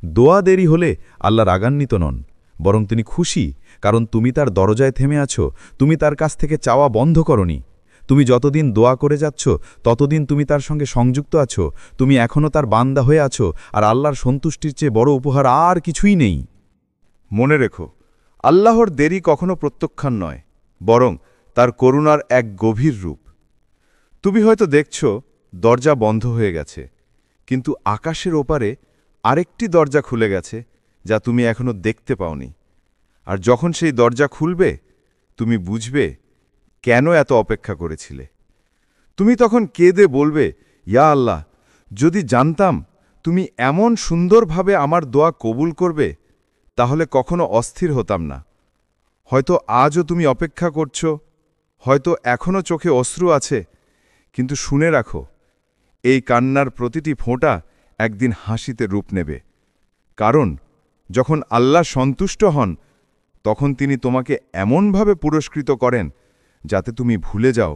দোয়া দেরি হলে আল্লাহ রাগান্বিত নন, বরং তিনি খুশি, কারণ তুমি তার দরজায় থেমে আছো, তুমি তার কাছ থেকে চাওয়া বন্ধ করনি। তুমি যতদিন দোয়া করে যাচ্ছ, ততদিন তুমি তার সঙ্গে সংযুক্ত আছো, তুমি এখনও তার বান্দা হয়ে আছো, আর আল্লাহর সন্তুষ্টির চেয়ে বড় উপহার আর কিছুই নেই। মনে রেখো, আল্লাহর দেরি কখনো প্রত্যাখ্যান নয়, বরং তার করুণার এক গভীর রূপ। তুমি হয়তো দেখছ দরজা বন্ধ হয়ে গেছে, কিন্তু আকাশের ওপারে আরেকটি দরজা খুলে গেছে, যা তুমি এখনো দেখতে পাওনি। আর যখন সেই দরজা খুলবে, তুমি বুঝবে কেন এত অপেক্ষা করেছিলে। তুমি তখন কেঁদে বলবে, ইয়া আল্লাহ, যদি জানতাম তুমি এমন সুন্দরভাবে আমার দোয়া কবুল করবে, তাহলে কখনো অস্থির হতাম না। হয়তো আজও তুমি অপেক্ষা করছো, হয়তো এখনো চোখে অশ্রু আছে, কিন্তু শুনে রাখো, এই কান্নার প্রতিটি ফোঁটা একদিন হাসিতে রূপ নেবে। কারণ যখন আল্লাহ সন্তুষ্ট হন, তখন তিনি তোমাকে এমনভাবে পুরস্কৃত করেন, যাতে তুমি ভুলে যাও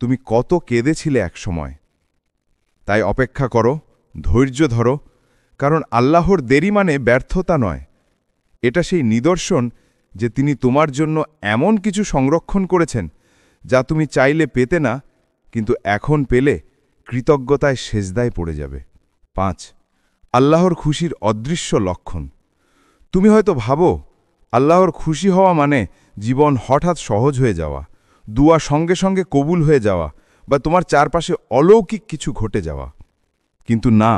তুমি কত কেঁদেছিলে একসময়। তাই অপেক্ষা করো, ধৈর্য ধরো, কারণ আল্লাহর দেরি মানে ব্যর্থতা নয়। এটা সেই নিদর্শন যে তিনি তোমার জন্য এমন কিছু সংরক্ষণ করেছেন, যা তুমি চাইলে পেতে না, কিন্তু এখন পেলে কৃতজ্ঞতায় সেজদায় পড়ে যাবে। 5. আল্লাহর খুশির অদৃশ্য লক্ষণ। তুমি হয়তো ভাবো আল্লাহর খুশি হওয়া মানে জীবন হঠাৎ সহজ হয়ে যাওয়া, দুয়া সঙ্গে সঙ্গে কবুল হয়ে যাওয়া, বা তোমার চারপাশে অলৌকিক কিছু ঘটে যাওয়া। কিন্তু না,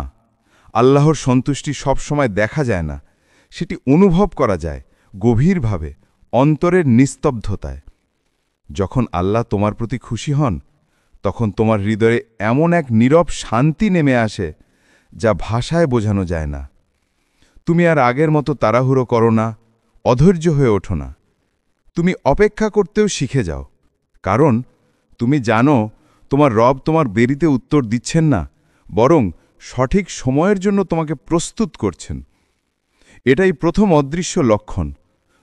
আল্লাহর সন্তুষ্টি সবসময় দেখা যায় না, সেটি অনুভব করা যায় গভীরভাবে, অন্তরের নিস্তব্ধতায়। যখন আল্লাহ তোমার প্রতি খুশি হন, তখন তোমার হৃদয়ে এমন এক নীরব শান্তি নেমে আসে, যা ভাষায় বোঝানো যায় না। তুমি আর আগের মতো তাড়াহুড়ো করো না, অধৈর্য হয়ে ওঠো না। তুমি অপেক্ষা করতেও শিখে যাও, কারণ তুমি জানো তোমার রব তোমার দেরিতে উত্তর দিচ্ছেন না, বরং সঠিক সময়ের জন্য তোমাকে প্রস্তুত করছেন। এটাই প্রথম অদৃশ্য লক্ষণ।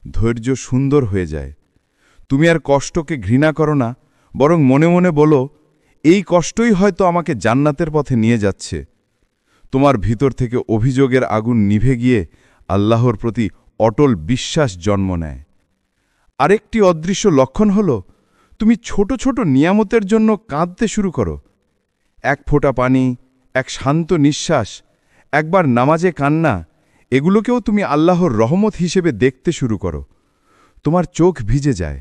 ধৈর্য সুন্দর হয়ে যায়। তুমি আর কষ্টকে ঘৃণা করো না, বরং মনে মনে বলো, এই কষ্টই হয়তো আমাকে জান্নাতের পথে নিয়ে যাচ্ছে। তোমার ভিতর থেকে অভিযোগের আগুন নিভে গিয়ে আল্লাহর প্রতি অটল বিশ্বাস জন্ম নেয়। আরেকটি অদৃশ্য লক্ষণ হল, তুমি ছোট ছোট নিয়ামতের জন্য কাঁদতে শুরু করো। এক ফোঁটা পানি, এক শান্ত নিঃশ্বাস, একবার নামাজে কান্না, এগুলোকেও তুমি আল্লাহর রহমত হিসেবে দেখতে শুরু করো। তোমার চোখ ভিজে যায়,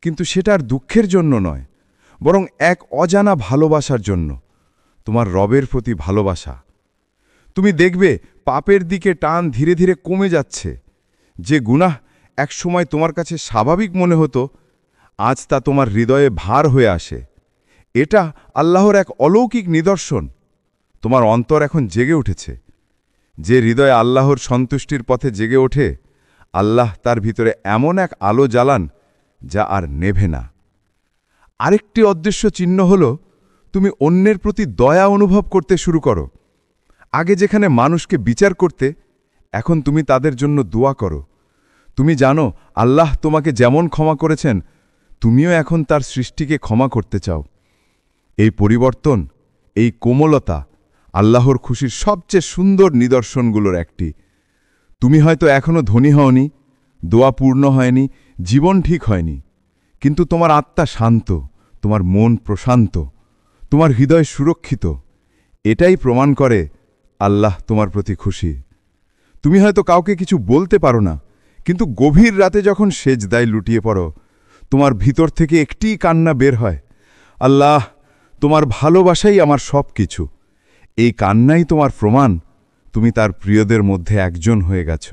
কিন্তু সেটা আর দুঃখের জন্য নয়, বরং এক অজানা ভালোবাসার জন্য, তোমার রবের প্রতি ভালোবাসা। তুমি দেখবে পাপের দিকে টান ধীরে ধীরে কমে যাচ্ছে। যে গুনাহ একসময় তোমার কাছে স্বাভাবিক মনে হতো, আজ তা তোমার হৃদয়ে ভার হয়ে আসে। এটা আল্লাহর এক অলৌকিক নিদর্শন। তোমার অন্তর এখন জেগে উঠেছে। যে হৃদয়ে আল্লাহর সন্তুষ্টির পথে জেগে ওঠে, আল্লাহ তার ভিতরে এমন এক আলো জ্বালান, যা আর নেভে না। আরেকটি অদৃশ্য চিহ্ন হল, তুমি অন্যের প্রতি দয়া অনুভব করতে শুরু করো। আগে যেখানে মানুষকে বিচার করতে, এখন তুমি তাদের জন্য দোয়া করো। তুমি জানো আল্লাহ তোমাকে যেমন ক্ষমা করেছেন, তুমিও এখন তার সৃষ্টিকে ক্ষমা করতে চাও। এই পরিবর্তন, এই কোমলতা আল্লাহর খুশির সবচেয়ে সুন্দর নিদর্শনগুলোর একটি। তুমি হয়তো এখনও ধনী হওনি, দোয়া পূর্ণ হয়নি, জীবন ঠিক হয়নি, কিন্তু তোমার আত্মা শান্ত, তোমার মন প্রশান্ত, তোমার হৃদয় সুরক্ষিত। এটাই প্রমাণ করে আল্লাহ তোমার প্রতি খুশি। তুমি হয়তো কাউকে কিছু বলতে পারো না, কিন্তু গভীর রাতে যখন সেজদায় লুটিয়ে পড়ো, তোমার ভিতর থেকে একটিই কান্না বের হয়, আল্লাহ, তোমার ভালোবাসাই আমার সব কিছু। এই কান্নাই তোমার প্রমাণ তুমি তার প্রিয়দের মধ্যে একজন হয়ে গেছ।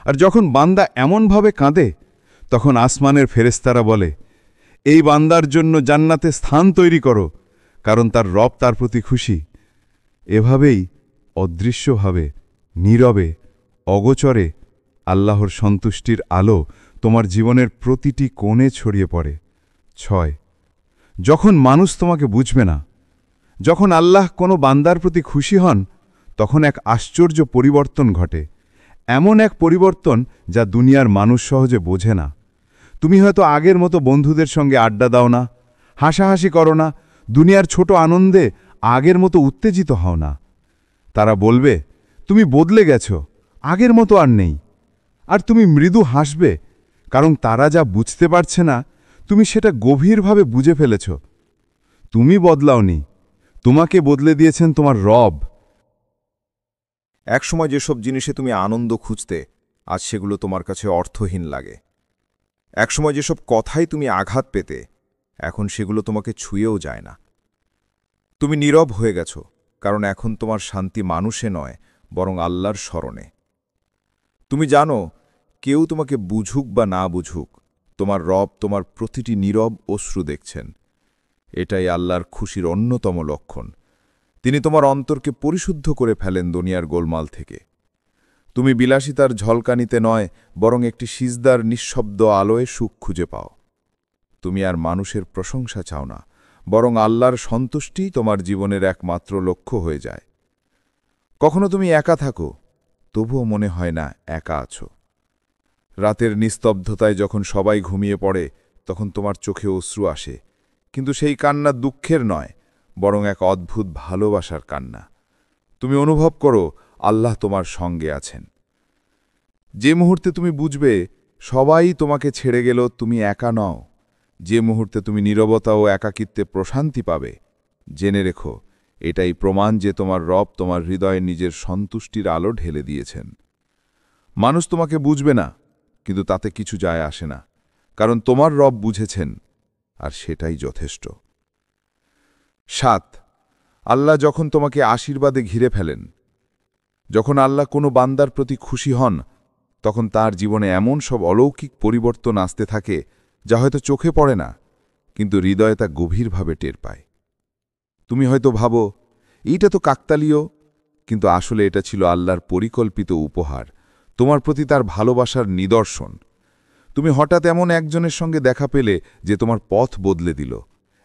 আর যখন বান্দা এমনভাবে কাঁদে, তখন আসমানের ফেরেশতারা বলে, এই বান্দার জন্য জান্নাতে স্থান তৈরি করো, কারণ তার রব তার প্রতি খুশি। এভাবেই অদৃশ্যভাবে, নীরবে, অগোচরে আল্লাহর সন্তুষ্টির আলো তোমার জীবনের প্রতিটি কোণে ছড়িয়ে পড়ে। 6 যখন মানুষ তোমাকে বুঝবে না, যখন আল্লাহ কোনো বান্দার প্রতি খুশি হন, তখন এক আশ্চর্য পরিবর্তন ঘটে, এমন এক পরিবর্তন যা দুনিয়ার মানুষ সহজে বোঝে না। তুমি হয়তো আগের মতো বন্ধুদের সঙ্গে আড্ডা দাও না, হাসাহাসি করো না, দুনিয়ার ছোট আনন্দে আগের মতো উত্তেজিত হও না। তারা বলবে, তুমি বদলে গেছো, আগের মতো আর নেই। আর তুমি মৃদু হাসবে, কারণ তারা যা বুঝতে পারছে না, তুমি সেটা গভীরভাবে বুঝে ফেলেছ। তুমি বদলাওনি, তোমাকে বদলে দিয়েছেন তোমার রব। একসময় যেসব জিনিসে তুমি আনন্দ খুঁজতে, আজ সেগুলো তোমার কাছে অর্থহীন লাগে। একসময় যেসব কথাই তুমি আঘাত পেতে, এখন সেগুলো তোমাকে ছুঁয়েও যায় না। তুমি নীরব হয়ে গেছ, কারণ এখন তোমার শান্তি মানুষে নয়, বরং আল্লাহর স্মরণে। তুমি জানো, কেউ তোমাকে বুঝুক বা না বুঝুক, তোমার রব তোমার প্রতিটি নীরব অশ্রু দেখছেন। এটাই আল্লাহর খুশির অন্যতম লক্ষণ। তিনি তোমার অন্তরকে পরিশুদ্ধ করে ফেলেন দুনিয়ার গোলমাল থেকে। তুমি বিলাসিতার ঝলকানিতে নয়, বরং একটি সিজদার নিঃশব্দ আলোয় সুখ খুঁজে পাও। তুমি আর মানুষের প্রশংসা চাও না, বরং আল্লাহর সন্তুষ্টিই তোমার জীবনের একমাত্র লক্ষ্য হয়ে যায়। কখনো তুমি একা থাকো, তবুও মনে হয় না একা আছো। রাতের নিস্তব্ধতায় যখন সবাই ঘুমিয়ে পড়ে, তখন তোমার চোখে অশ্রু আসে, কিন্তু সেই কান্না দুঃখের নয়, বরং এক অদ্ভুত ভালোবাসার কান্না। তুমি অনুভব করো আল্লাহ তোমার সঙ্গে আছেন। যে মুহূর্তে তুমি বুঝবে সবাই তোমাকে ছেড়ে গেল, তুমি একা নও, যে মুহূর্তে তুমি নীরবতা ও একাকিত্বে প্রশান্তি পাবে, জেনে রেখো এটাই প্রমাণ যে তোমার রব তোমার হৃদয়ে নিজের সন্তুষ্টির আলো ঢেলে দিয়েছেন। মানুষ তোমাকে বুঝবে না, কিন্তু তাতে কিছু যায় আসে না, কারণ তোমার রব বুঝেছেন, আর সেটাই যথেষ্ট। 7 আল্লাহ যখন তোমাকে আশীর্বাদে ঘিরে ফেলেন। যখন আল্লাহ কোনো বান্দার প্রতি খুশি হন, তখন তার জীবনে এমন সব অলৌকিক পরিবর্তন আসতে থাকে যা হয়তো চোখে পড়ে না, কিন্তু হৃদয়ে তা গভীরভাবে টের পায়। তুমি হয়তো ভাবো, এইটা তো কাকতালীয়, কিন্তু আসলে এটা ছিল আল্লাহর পরিকল্পিত উপহার, তোমার প্রতি তার ভালোবাসার নিদর্শন। তুমি হঠাৎ এমন একজনের সঙ্গে দেখা পেলে যে তোমার পথ বদলে দিল,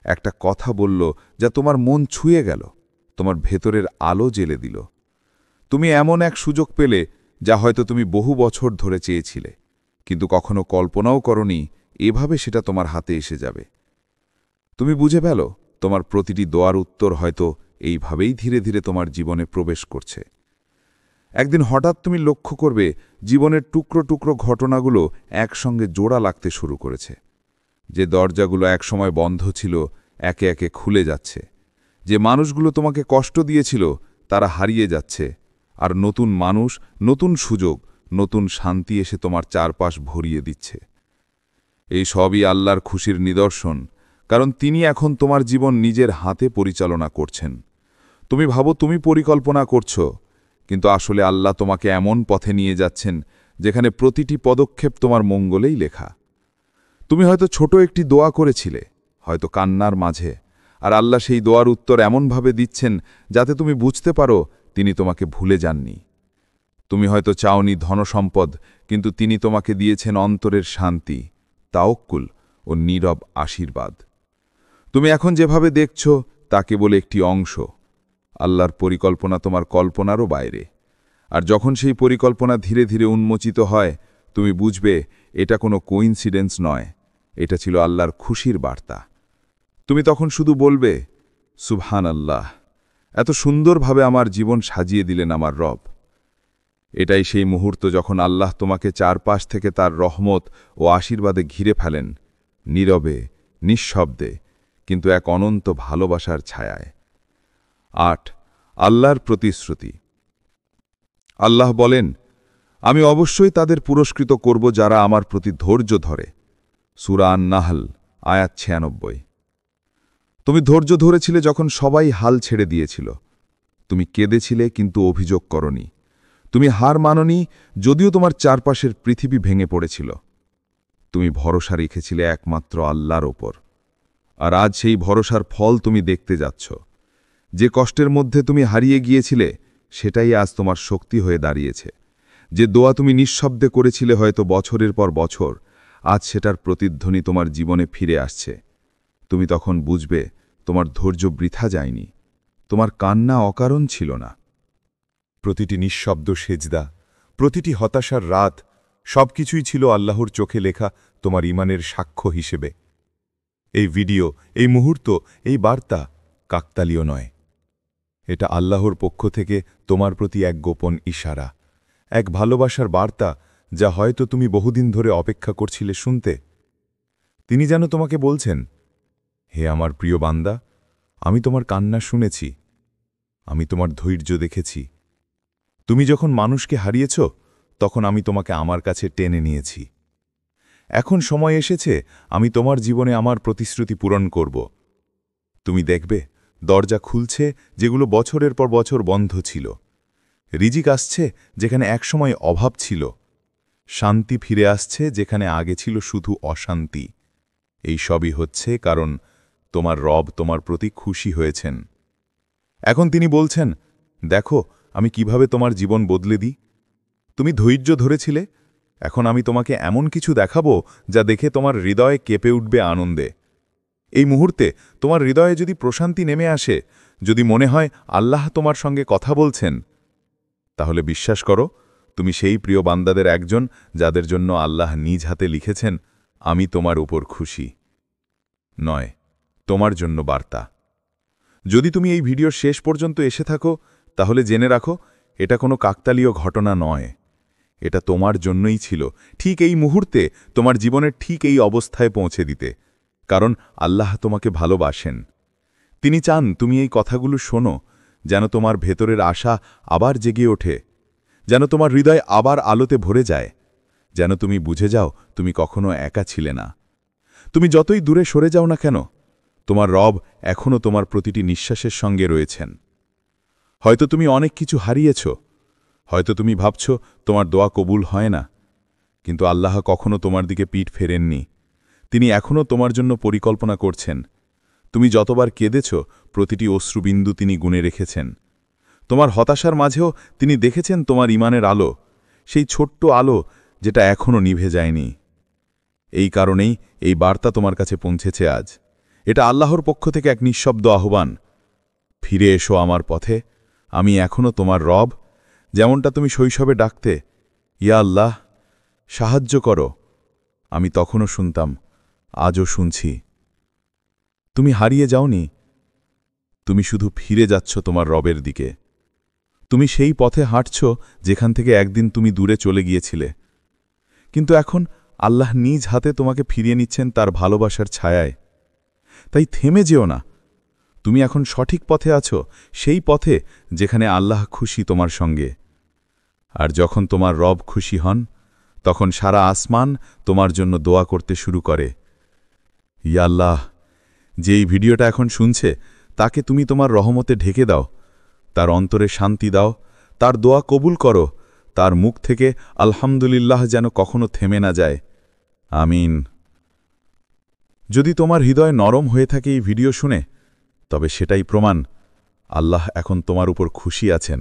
একটা কথা বলল যা তোমার মন ছুঁয়ে গেল, তোমার ভেতরের আলো জ্বেলে দিল। তুমি এমন এক সুযোগ পেলে যা হয়তো তুমি বহু বছর ধরে চেয়েছিলে, কিন্তু কখনো কল্পনাও করনি এভাবে সেটা তোমার হাতে এসে যাবে। তুমি বুঝে পেল তোমার প্রতিটি দোয়ার উত্তর হয়তো এইভাবেই ধীরে ধীরে তোমার জীবনে প্রবেশ করছে। একদিন হঠাৎ তুমি লক্ষ্য করবে জীবনের টুকরো টুকরো ঘটনাগুলো একসঙ্গে জোড়া লাগতে শুরু করেছে। যে দরজাগুলো একসময় বন্ধ ছিল একে একে খুলে যাচ্ছে, যে মানুষগুলো তোমাকে কষ্ট দিয়েছিল তারা হারিয়ে যাচ্ছে, আর নতুন মানুষ, নতুন সুযোগ, নতুন শান্তি এসে তোমার চারপাশ ভরিয়ে দিচ্ছে। এই সবই আল্লাহর খুশির নিদর্শন, কারণ তিনি এখন তোমার জীবন নিজের হাতে পরিচালনা করছেন। তুমি ভাবো তুমি পরিকল্পনা করছো, কিন্তু আসলে আল্লাহ তোমাকে এমন পথে নিয়ে যাচ্ছেন যেখানে প্রতিটি পদক্ষেপ তোমার মঙ্গলেই লেখা। তুমি হয়তো ছোট একটি দোয়া করেছিলে, হয়তো কান্নার মাঝে, আর আল্লাহ সেই দোয়ার উত্তর এমনভাবে দিচ্ছেন যাতে তুমি বুঝতে পারো তিনি তোমাকে ভুলে যাননি। তুমি হয়তো চাওনি ধনসম্পদ, কিন্তু তিনি তোমাকে দিয়েছেন অন্তরের শান্তি, তাওক্কুল ও নীরব আশীর্বাদ। তুমি এখন যেভাবে দেখছ তা কেবল একটি অংশ। আল্লাহর পরিকল্পনা তোমার কল্পনারও বাইরে, আর যখন সেই পরিকল্পনা ধীরে ধীরে উন্মোচিত হয়, তুমি বুঝবে এটা কোনো কোইন্সিডেন্স নয়, এটা ছিল আল্লাহর খুশির বার্তা। তুমি তখন শুধু বলবে, সুবহানাল্লাহ, এত সুন্দরভাবে আমার জীবন সাজিয়ে দিলেন আমার রব। এটাই সেই মুহূর্ত যখন আল্লাহ তোমাকে চারপাশ থেকে তার রহমত ও আশীর্বাদে ঘিরে ফেলেন, নীরবে, নিঃশব্দে, কিন্তু এক অনন্ত ভালোবাসার ছায়ায়। 8 আল্লাহর প্রতিশ্রুতি। আল্লাহ বলেন, আমি অবশ্যই তাদের পুরস্কৃত করব যারা আমার প্রতি ধৈর্য ধরে। সূরা আন-নাহল আয়াত 96। তুমি ধৈর্য ধরেছিলে যখন সবাই হাল ছেড়ে দিয়েছিল। তুমি কেঁদেছিলে কিন্তু অভিযোগ করনি। তুমি হার মাননি যদিও তোমার চারপাশের পৃথিবী ভেঙে পড়েছিল। তুমি ভরসা রেখেছিলে একমাত্র আল্লাহর ওপর। আর আজ সেই ভরসার ফল তুমি দেখতে যাচ্ছ। যে কষ্টের মধ্যে তুমি হারিয়ে গিয়েছিলে সেটাই আজ তোমার শক্তি হয়ে দাঁড়িয়েছে। যে দোয়া তুমি নিঃশব্দে করেছিলে হয়তো বছরের পর বছর, আজ সেটার প্রতিধ্বনি তোমার জীবনে ফিরে আসছে। তুমি তখন বুঝবে তোমার ধৈর্য বৃথা যায়নি, তোমার কান্না অকারণ ছিল না। প্রতিটি নিঃশব্দ সেজদা, প্রতিটি হতাশার রাত, সবকিছুই ছিল আল্লাহর চোখে লেখা তোমার ঈমানের সাক্ষ্য হিসেবে। এই ভিডিও, এই মুহূর্ত, এই বার্তা কাকতালীয় নয়। এটা আল্লাহর পক্ষ থেকে তোমার প্রতি এক গোপন ইশারা, এক ভালোবাসার বার্তা যা হয়তো তুমি বহুদিন ধরে অপেক্ষা করছিলে শুনতে। তিনি যেন তোমাকে বলছেন, হে আমার প্রিয় বান্দা, আমি তোমার কান্না শুনেছি, আমি তোমার ধৈর্য দেখেছি। তুমি যখন মানুষকে হারিয়েছ, তখন আমি তোমাকে আমার কাছে টেনে নিয়েছি। এখন সময় এসেছে আমি তোমার জীবনে আমার প্রতিশ্রুতি পূরণ করব। তুমি দেখবে দরজা খুলছে যেগুলো বছরের পর বছর বন্ধ ছিল। রিজিক আসছে যেখানে একসময় অভাব ছিল। শান্তি ফিরে আসছে যেখানে আগে ছিল শুধু অশান্তি। এই সবই হচ্ছে কারণ তোমার রব তোমার প্রতি খুশি হয়েছেন। এখন তিনি বলছেন, দেখো আমি কিভাবে তোমার জীবন বদলে দিই। তুমি ধৈর্য ধরেছিলে, এখন আমি তোমাকে এমন কিছু দেখাবো যা দেখে তোমার হৃদয়ে কেঁপে উঠবে আনন্দে। এই মুহূর্তে তোমার হৃদয়ে যদি প্রশান্তি নেমে আসে, যদি মনে হয় আল্লাহ তোমার সঙ্গে কথা বলছেন, তাহলে বিশ্বাস করো তুমি সেই প্রিয় বান্দাদের একজন যাদের জন্য আল্লাহ নিজ হাতে লিখেছেন, আমি তোমার উপর খুশি। নয়, তোমার জন্য বার্তা। যদি তুমি এই ভিডিওর শেষ পর্যন্ত এসে থাকো, তাহলে জেনে রাখো এটা কোনো কাকতালীয় ঘটনা নয়। এটা তোমার জন্যই ছিল, ঠিক এই মুহূর্তে তোমার জীবনের ঠিক এই অবস্থায় পৌঁছে দিতে। কারণ আল্লাহ তোমাকে ভালোবাসেন। তিনি চান তুমি এই কথাগুলো শোনো, যেন তোমার ভেতরের আশা আবার জেগে ওঠে, যেন তোমার হৃদয় আবার আলোতে ভরে যায়, যেন তুমি বুঝে যাও তুমি কখনো একা ছিলে না। তুমি যতই দূরে সরে যাও না কেন, তোমার রব এখনও তোমার প্রতিটি নিঃশ্বাসের সঙ্গে রয়েছেন। হয়তো তুমি অনেক কিছু হারিয়েছ, হয়তো তুমি ভাবছ তোমার দোয়া কবুল হয় না, কিন্তু আল্লাহ কখনো তোমার দিকে পিঠ ফেরেননি। তিনি এখনও তোমার জন্য পরিকল্পনা করছেন। তুমি যতবার কেঁদেছ, প্রতিটি অশ্রুবিন্দু তিনি গুণে রেখেছেন। তোমার হতাশার মাঝেও তিনি দেখেছেন তোমার ঈমানের আলো, সেই ছোট্ট আলো যেটা এখনও নিভে যায়নি। এই কারণেই এই বার্তা তোমার কাছে পৌঁছেছে আজ। এটা আল্লাহর পক্ষ থেকে এক নিঃশব্দ আহ্বান। ফিরে এসো আমার পথে, আমি এখনও তোমার রব। যেমনটা তুমি শৈশবে ডাকতে, ইয়া আল্লাহ সাহায্য করো, আমি তখনও শুনতাম, আজও শুনছি। তুমি হারিয়ে যাওনি, তুমি শুধু ফিরে যাচ্ছ তোমার রবের দিকে। তুমি সেই পথে হাঁটছ যেখান থেকে একদিন তুমি দূরে চলে গিয়েছিলে, কিন্তু এখন আল্লাহ নিজ হাতে তোমাকে ফিরিয়ে নিচ্ছেন তার ভালোবাসার ছায়ায়। তাই থেমে যেও না, তুমি এখন সঠিক পথে আছো, সেই পথে যেখানে আল্লাহ খুশি তোমার সঙ্গে। আর যখন তোমার রব খুশি হন, তখন সারা আসমান তোমার জন্য দোয়া করতে শুরু করে। ইয়া আল্লাহ, যে এই ভিডিওটা এখন শুনছে তাকে তুমি তোমার রহমতে ঢেকে দাও, তার অন্তরে শান্তি দাও, তার দোয়া কবুল করো, তার মুখ থেকে আলহামদুলিল্লাহ যেন কখনো থেমে না যায়। আমিন। যদি তোমার হৃদয় নরম হয়ে থাকে এই ভিডিও শুনে, তবে সেটাই প্রমাণ আল্লাহ এখন তোমার উপর খুশি আছেন।